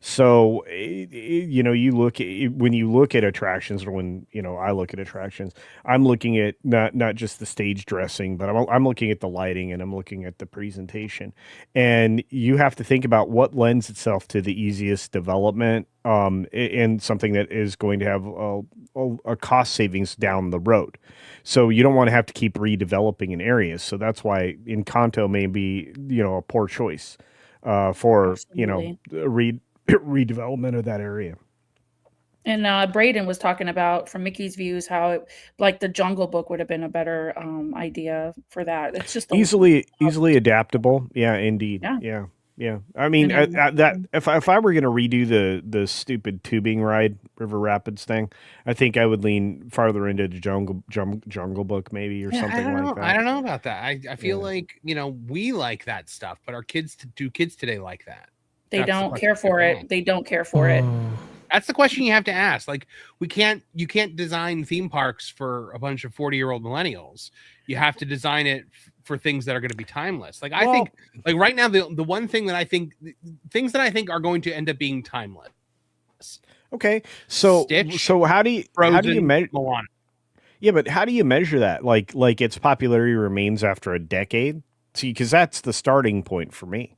So, you look at when you look at attractions, or when I look at attractions, I'm looking at not just the stage dressing, but I'm looking at the lighting and I'm looking at the presentation, and you have to think about what lends itself to the easiest development, and something that is going to have a cost savings down the road. So you don't want to have to keep redeveloping an area. So that's why Encanto may be a poor choice for Absolutely. redevelopment of that area. And Braden was talking about, from Mickey's views, how like the Jungle Book would have been a better idea for that. It's just Easily adaptable. Yeah, indeed. Yeah. I mean, And then- that if I were going to redo the stupid tubing ride, River Rapids thing, I think I would lean farther into the Jungle Book maybe, or something like that. I don't know about that. I feel like we like that stuff, but our kids today like that. They That's the don't question care for you have to it. ask. They don't care for it. That's the question you have to ask. Like, you can't design theme parks for a bunch of 40-year-old millennials. You have to design it for things that are going to be timeless. Like, I think, like right now, the one thing that I think, things that I think are going to end up being timeless. Okay, so Stitch, how do you measure? Moana. Yeah, but how do you measure that? Like its popularity remains after a decade? See, because that's the starting point for me.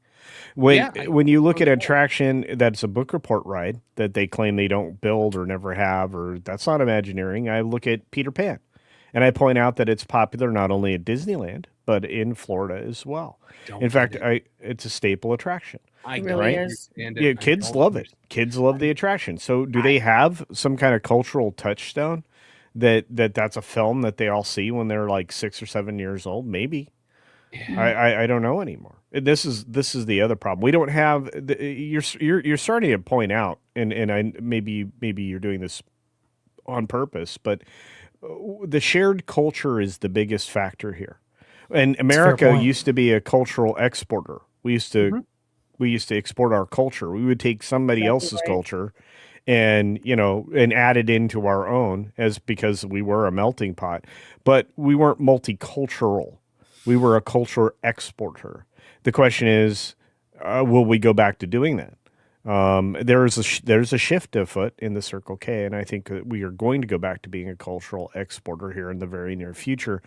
When you look at an attraction that's a book report ride that they claim they don't build or never have, or that's not Imagineering, I look at Peter Pan, and I point out that it's popular not only at Disneyland but in Florida as well. In fact, it's a staple attraction. It really is. Yeah, kids love it. Kids love the attraction. So, do they have some kind of cultural touchstone that's a film that they all see when they're like 6 or 7 years old? Maybe. I don't know anymore. This is the other problem. We don't have you're starting to point out, and I maybe you're doing this on purpose, but the shared culture is the biggest factor here. And America used to be a cultural exporter. We used to export our culture. We would take somebody else's culture and add it into our own, because we were a melting pot, but we weren't multicultural. We were a culture exporter. The question is, will we go back to doing that? There's a shift afoot in the Circle K, and I think that we are going to go back to being a cultural exporter here in the very near future,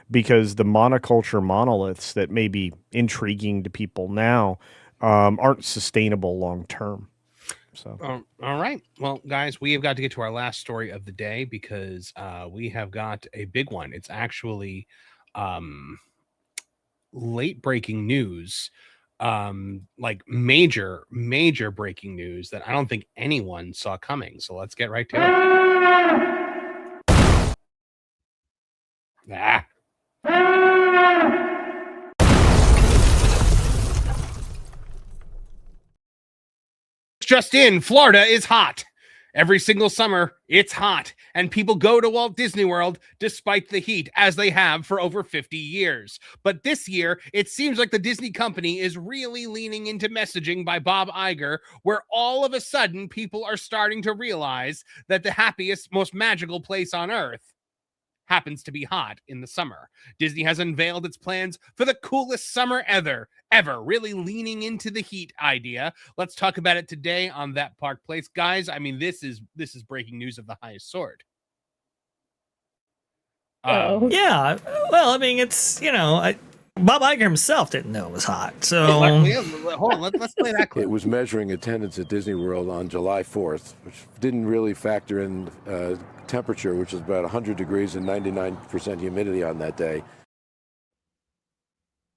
because the monoculture monoliths that may be intriguing to people now aren't sustainable long term. So, all right. Well, guys, we have got to get to our last story of the day, because we have got a big one. It's actually late breaking news, like major breaking news that I don't think anyone saw coming. So let's get right to it. Just in, Florida is hot. Every single summer, it's hot, and people go to Walt Disney World despite the heat, as they have for over 50 years. But this year, it seems like the Disney company is really leaning into messaging by Bob Iger, where all of a sudden people are starting to realize that the happiest, most magical place on Earth happens to be hot in the summer. Disney has unveiled its plans for the coolest summer ever, really leaning into the heat idea. Let's talk about it today on That Park Place. Guys, I mean, this is breaking news of the highest sort. Yeah, well, I mean, it's, Bob Iger himself didn't know it was hot, so... Hold on, let's play that clip. It was measuring attendance at Disney World on July 4th, which didn't really factor in temperature, which is about 100 degrees and 99% humidity on that day.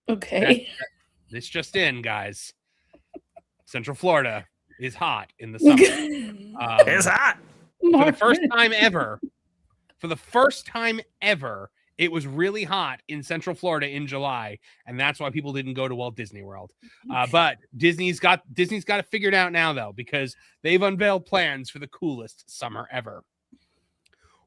Okay. This just in, guys. Central Florida is hot in the summer. It's hot. For the first time ever, it was really hot in Central Florida in July, and that's why people didn't go to Walt Disney World. But Disney's got it figured out now, though, because they've unveiled plans for the coolest summer ever.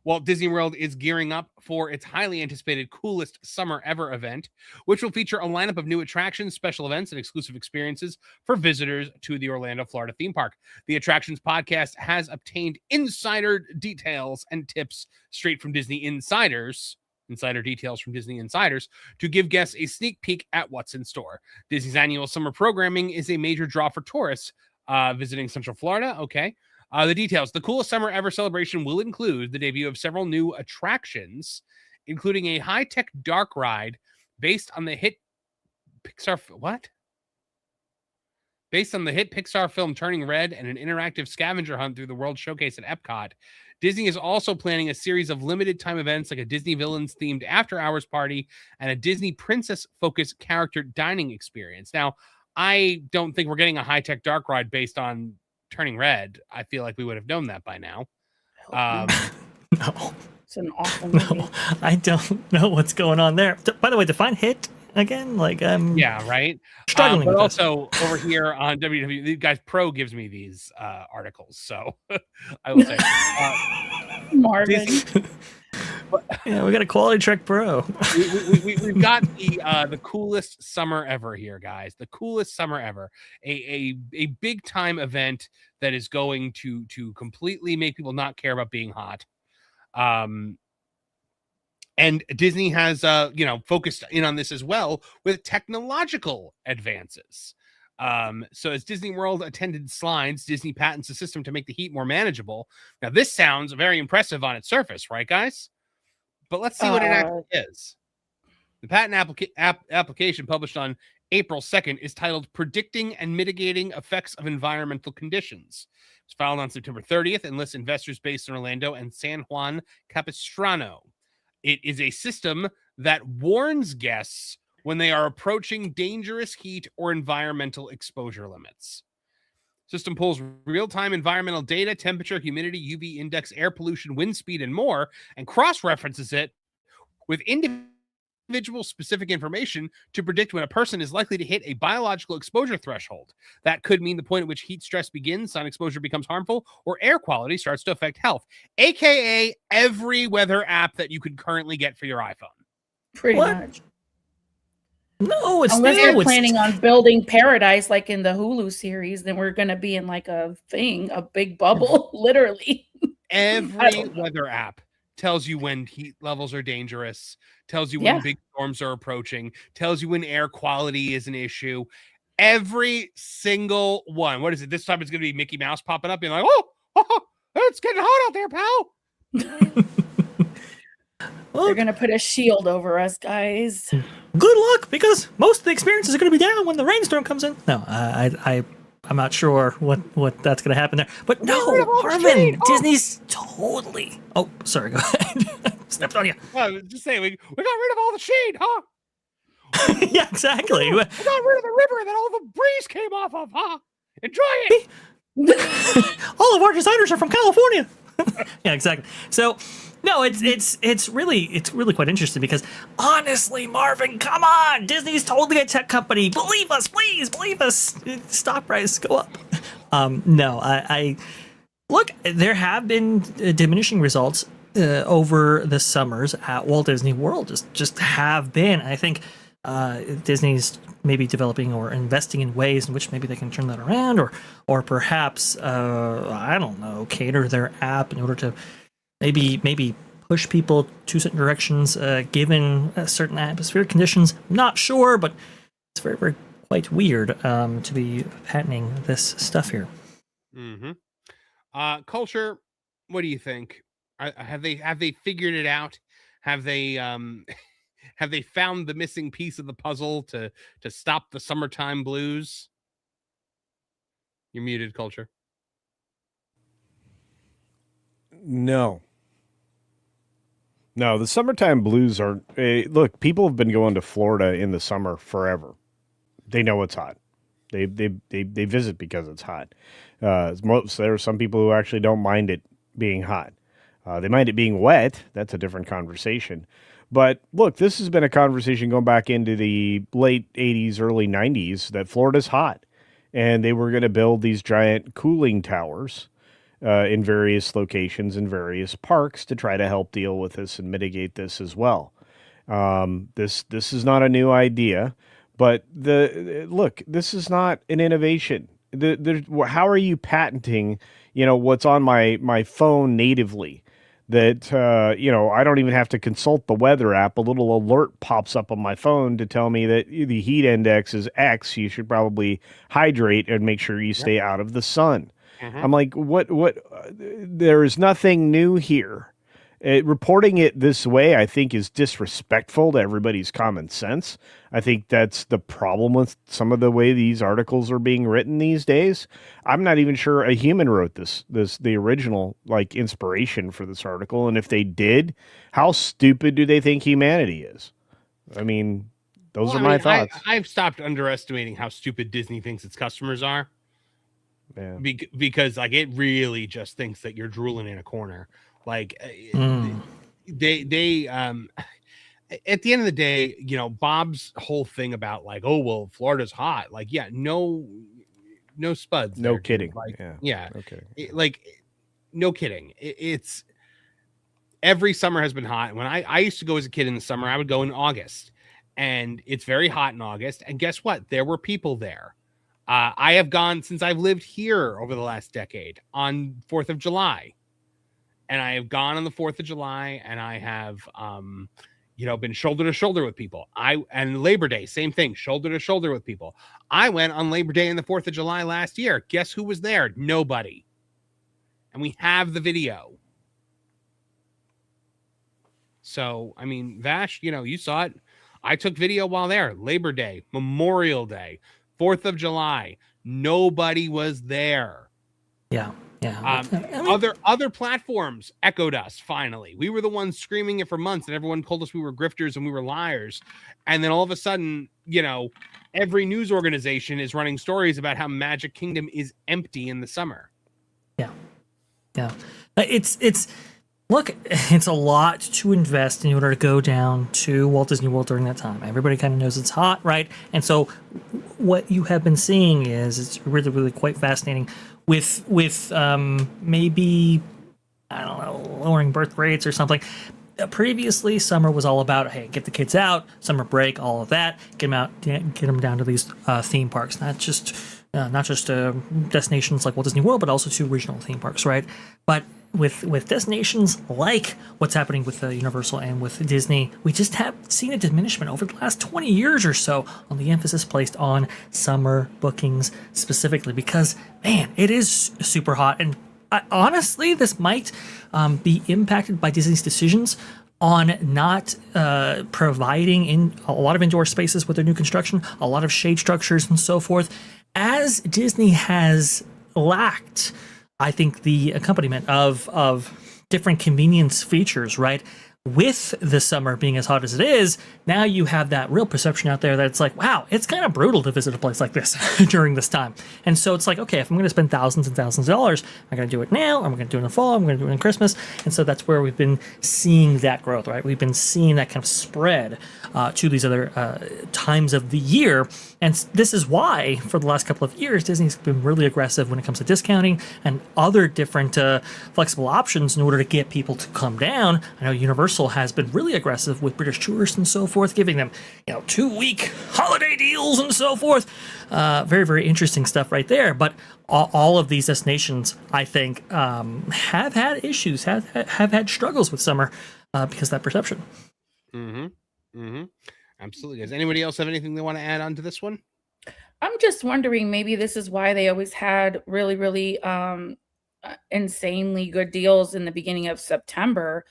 Walt Disney World is gearing up for its highly anticipated Coolest Summer Ever event, which will feature a lineup of new attractions, special events, and exclusive experiences for visitors to the Orlando, Florida theme park. The Attractions podcast has obtained insider details and tips straight from Disney insiders, insider details from Disney insiders, to give guests a sneak peek at what's in store. Disney's annual summer programming is a major draw for tourists, visiting Central Florida. Okay. The details. The coolest summer ever celebration will include the debut of several new attractions, including a high-tech dark ride based on the hit Pixar. What? Based on the hit Pixar film Turning Red and an interactive scavenger hunt through the World Showcase at Epcot. Disney is also planning a series of limited time events like a Disney Villains themed after hours party and a Disney princess focused character dining experience. Now, I don't think we're getting a high-tech dark ride based on Turning Red. I feel like we would have known that by now. No. It's an awful movie. No, I don't know what's going on there. By the way, define hit again. Like, yeah, right. Struggling. But with also over here on WWE, the guys Pro gives me these articles, so I will say, Marvin. Yeah, we got a Quality Trek Pro. We've got the coolest summer ever here, guys. The coolest summer ever. A big time event that is going to completely make people not care about being hot. And Disney has focused in on this as well with technological advances. So as Disney World attended slides, Disney patents a system to make the heat more manageable. Now, this sounds very impressive on its surface, right, guys? But let's see what it actually is. The patent application published on April 2nd is titled Predicting and Mitigating Effects of Environmental Conditions. It's filed on September 30th and lists investors based in Orlando and San Juan Capistrano. It is a system that warns guests when they are approaching dangerous heat or environmental exposure limits. System pulls real-time environmental data, temperature, humidity, UV index, air pollution, wind speed, and more, and cross-references it with individual specific information to predict when a person is likely to hit a biological exposure threshold. That could mean the point at which heat stress begins, sun exposure becomes harmful, or air quality starts to affect health, aka every weather app that you could currently get for your iPhone. Pretty much. No, it's unless they're planning on building paradise like in the Hulu series, then we're gonna be in like a big bubble, literally. Every weather app tells you when heat levels are dangerous, tells you when big storms are approaching, tells you when air quality is an issue. Every single one. What is it? This time it's going to be Mickey Mouse popping up being like, oh, it's getting hot out there, pal. They're going to put a shield over us, guys. Good luck, because most of the experiences are going to be down when the rainstorm comes in. No, I'm not sure what that's going to happen there. But no, Marvin, Disney's totally... Oh, sorry, go ahead. Stepped on you. Well, just saying, we got rid of all the shade, huh? Yeah, exactly. We got rid of the river that all the breeze came off of, huh? Enjoy it! All of our designers are from California. Yeah, exactly. So... No, it's really quite interesting because honestly, Marvin, come on, Disney's totally a tech company. Believe us, please, believe us. Stock price go up. No, I look. There have been diminishing results over the summers at Walt Disney World. Just have been. I think Disney's maybe developing or investing in ways in which maybe they can turn that around, or perhaps I don't know, cater their app in order to maybe push people to certain directions given certain atmospheric conditions. I'm not sure, but it's very, very quite weird to be patenting this stuff here. Mm-hmm. Culture, what do you think? Have they figured it out? Have they found the missing piece of the puzzle to stop the summertime blues? You're muted, Culture. No, the summertime blues are... look, people have been going to Florida in the summer forever. They know it's hot. They visit because it's hot. There are some people who actually don't mind it being hot. They mind it being wet. That's a different conversation. But look, this has been a conversation going back into the late 80s, early 90s, that Florida's hot. And they were going to build these giant cooling towers in various locations in various parks to try to help deal with this and mitigate this as well. This is not a new idea, but look, this is not an innovation. How are you patenting, what's on my phone natively? that I don't even have to consult the weather app. A little alert pops up on my phone to tell me that the heat index is X. You should probably hydrate and make sure you stay out of the sun. I'm like, what? There is nothing new here. Reporting it this way, I think, is disrespectful to everybody's common sense. I think that's the problem with some of the way these articles are being written these days. I'm not even sure a human wrote the original inspiration for this article. And if they did, how stupid do they think humanity is? I mean, those are my thoughts. I've stopped underestimating how stupid Disney thinks its customers are. Yeah. Because it really just thinks that you're drooling in a corner. They at the end of the day, Bob's whole thing about Florida's hot. No spuds. No kidding. Okay. No kidding. It's every summer has been hot. When I used to go as a kid in the summer, I would go in August, and it's very hot in August. And guess what? There were people there. I have gone since I've lived here over the last decade on 4th of July. And I have gone on the 4th of July, and I have, been shoulder to shoulder with people. And Labor Day, same thing, shoulder to shoulder with people. I went on Labor Day and the 4th of July last year. Guess who was there? Nobody. And we have the video. So, I mean, Vash, you saw it. I took video while there. Labor Day, Memorial Day, 4th of July. Nobody was there. Yeah. Yeah. Other platforms echoed us. Finally, we were the ones screaming it for months, and everyone told us we were grifters and we were liars. And then all of a sudden, every news organization is running stories about how Magic Kingdom is empty in the summer. Yeah. Look, it's a lot to invest in order to go down to Walt Disney World during that time. Everybody kind of knows it's hot, right? And so what you have been seeing is it's really, really quite fascinating with maybe, I don't know, lowering birth rates or something. Previously, summer was all about, hey, get the kids out, summer break, all of that, get them down to these theme parks, not just destinations like Walt Disney World, but also to regional theme parks, right? But with destinations like what's happening with Universal and with Disney, we just have seen a diminishment over the last 20 years or so on the emphasis placed on summer bookings specifically, because, man, it is super hot. And honestly, this might be impacted by Disney's decisions on not providing in a lot of indoor spaces with their new construction, a lot of shade structures and so forth, as Disney has lacked, I think, the accompaniment of different convenience features, right? With the summer being as hot as it is, now you have that real perception out there that it's like, wow, it's kind of brutal to visit a place like this during this time. And so it's like, okay, if I'm going to spend thousands and thousands of dollars, I'm going to do it now, I'm going to do it in the fall, I'm going to do it in Christmas. And so that's where we've been seeing that growth, right? We've been seeing that kind of spread to these other times of the year. And this is why, for the last couple of years, Disney's been really aggressive when it comes to discounting and other different flexible options in order to get people to come down. I know Universal has been really aggressive with British tourists and so forth, giving them 2-week holiday deals and so forth. Very, very interesting stuff right there. But all of these destinations, I think, have had issues, have had struggles with summer because of that perception. Absolutely. Does anybody else have anything they want to add on to this one? I'm just wondering, maybe this is why they always had really, really insanely good deals in the beginning of September.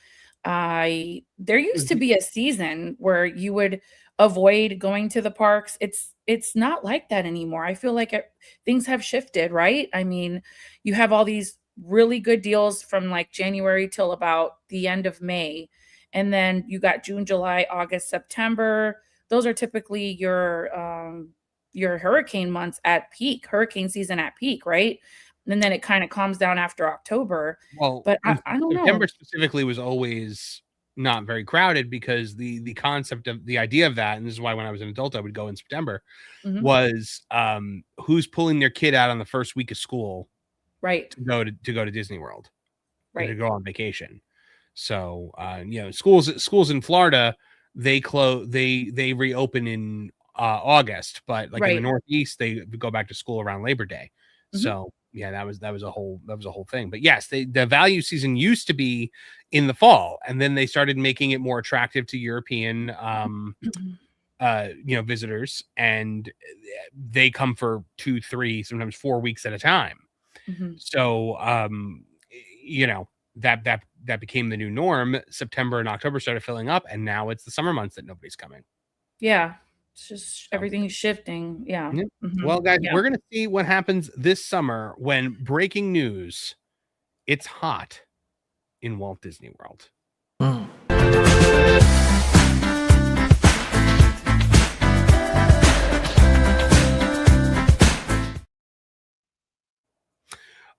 There used to be a season where you would avoid going to the parks. It's not like that anymore. I feel like things have shifted, right? I mean, you have all these really good deals from like January till about the end of May. And then you got June, July, August, September. Those are typically your hurricane months at peak, hurricane season at peak, right? And then it kind of calms down after October. Well, but I don't know. September specifically was always not very crowded because the concept of the idea of that, and this is why when I was an adult I would go in September, was who's pulling their kid out on the first week of school, right, to go to Disney World, right, to go on vacation. So schools in Florida, they reopen in August, but like in the Northeast they go back to school around Labor Day. So yeah, that was a whole thing. But yes, the value season used to be in the fall, and then they started making it more attractive to European visitors, and they come for 2, 3, sometimes 4 weeks at a time. So that became the new norm. September and October started filling up, and now it's the summer months that nobody's coming. Yeah, it's just everything's shifting. Yeah. Well, guys, we're gonna see what happens this summer when breaking news, it's hot in Walt Disney World.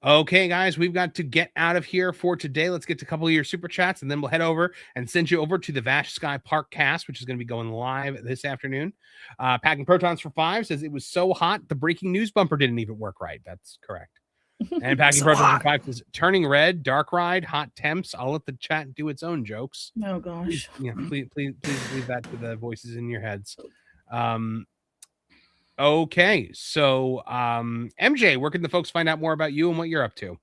Okay, guys, we've got to get out of here for today. Let's get to a couple of your super chats, and then we'll head over and send you over to the Vash Sky Park cast, which is going to be going live this afternoon. Packing Protons for 5 says it was so hot the breaking news bumper didn't even work right. That's correct. And Packing Protons for 5 says turning red, dark ride, hot temps. I'll let the chat do its own jokes. Oh gosh. Please leave that to the voices in your heads. Okay, so MJ, where can the folks find out more about you and what you're up to?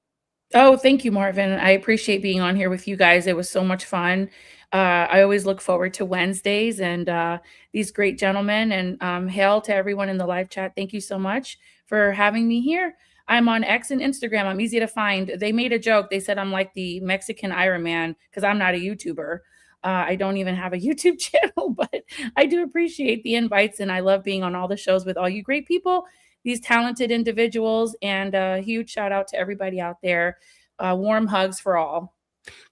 Oh, thank you, Marvin. I appreciate being on here with you guys. It was so much fun. I always look forward to Wednesdays and these great gentlemen, and hail to everyone in the live chat. Thank you so much for having me here. I'm on X and Instagram. I'm easy to find. They made a joke. They said I'm like the Mexican Iron Man because I'm not a YouTuber. I don't even have a YouTube channel, but I do appreciate the invites, and I love being on all the shows with all you great people, these talented individuals, and a huge shout out to everybody out there. Warm hugs for all.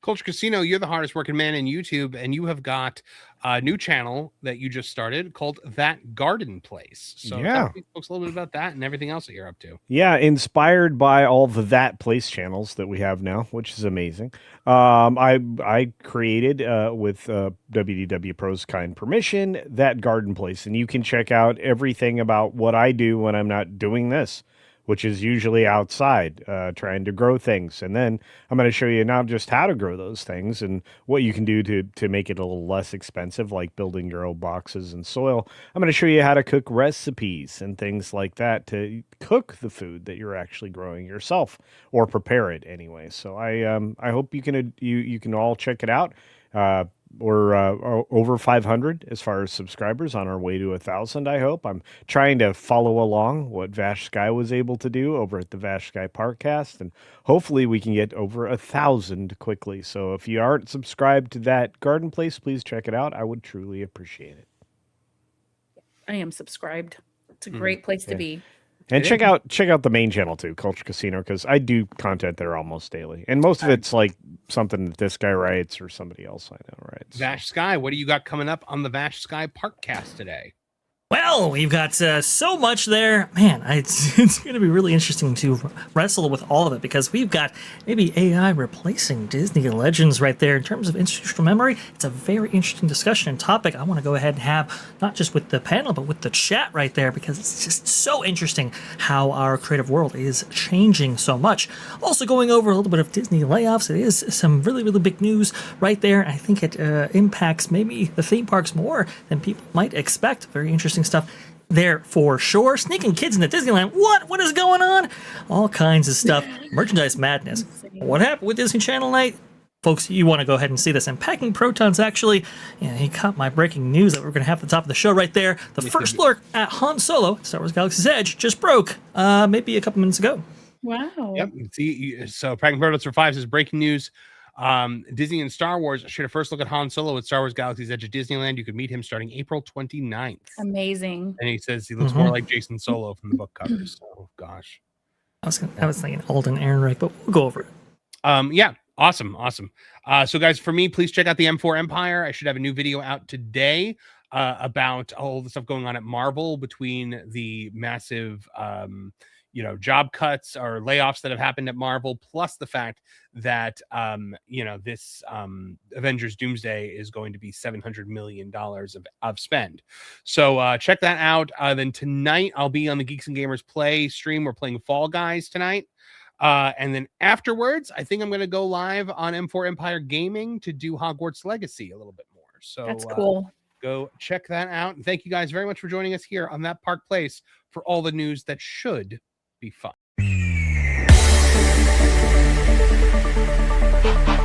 Culture Casino, you're the hardest working man in YouTube, and you have got a new channel that you just started called That Garden Place. So talk to folks a little bit about that and everything else that you're up to. Yeah, inspired by all the That Place channels that we have now, which is amazing. I created with WDW Pro's kind permission That Garden Place, and you can check out everything about what I do when I'm not doing this, which is usually outside trying to grow things. And then I'm going to show you not just how to grow those things and what you can do to make it a little less expensive, like building your own boxes and soil. I'm going to show you how to cook recipes and things like that to cook the food that you're actually growing yourself, or prepare it anyway. So I hope you can all check it out. We're over 500 as far as subscribers, on our way to 1,000. I hope. I'm trying to follow along what Vash Sky was able to do over at the Vash Sky Parkcast, and hopefully we can get over 1,000 quickly. So if you aren't subscribed to That Garden Place, please check it out. I would truly appreciate it. I am subscribed. It's a great place to be. And check out the main channel too, Culture Casino, because I do content there almost daily, and most of it's like something that this guy writes or somebody else I know writes. Vash Sky, what do you got coming up on the Vash Sky Parkcast today? Well, we've got so much there. Man, it's going to be really interesting to wrestle with all of it, because we've got maybe AI replacing Disney legends right there in terms of institutional memory. It's a very interesting discussion and topic I want to go ahead and have, not just with the panel, but with the chat right there, because it's just so interesting how our creative world is changing so much. Also going over a little bit of Disney layoffs. It is some really, really big news right there. I think it impacts maybe the theme parks more than people might expect. Very interesting stuff there for sure. Sneaking kids into Disneyland. What is going on? All kinds of stuff. Merchandise madness. What happened with Disney Channel Night? Folks, you want to go ahead and see this. And Packing Protons, actually, he caught my breaking news that we're going to have at the top of the show right there. The first look at Han Solo, Star Wars Galaxy's Edge, just broke maybe a couple minutes ago. Wow. Yep. See, so Packing Protons for 5 says breaking news. Disney and Star Wars should have first look at Han Solo at Star Wars Galaxy's Edge at Disneyland. You could meet him starting April 29th. Amazing. And he says he looks more like Jason Solo from the book covers. Oh gosh. I was thinking Alden Ehrenreich, but we'll go over it. Yeah. Awesome. So guys, for me, please check out the M4 Empire. I should have a new video out today about all the stuff going on at Marvel, between the massive job cuts or layoffs that have happened at Marvel, plus the fact that this Avengers Doomsday is going to be $700 million of spend. So check that out. Then tonight I'll be on the Geeks and Gamers Play stream. We're playing Fall Guys tonight. And then afterwards, I think I'm going to go live on M4 Empire Gaming to do Hogwarts Legacy a little bit more. So that's cool. Go check that out. And thank you guys very much for joining us here on That Park Place for all the news that should be fun. Bye.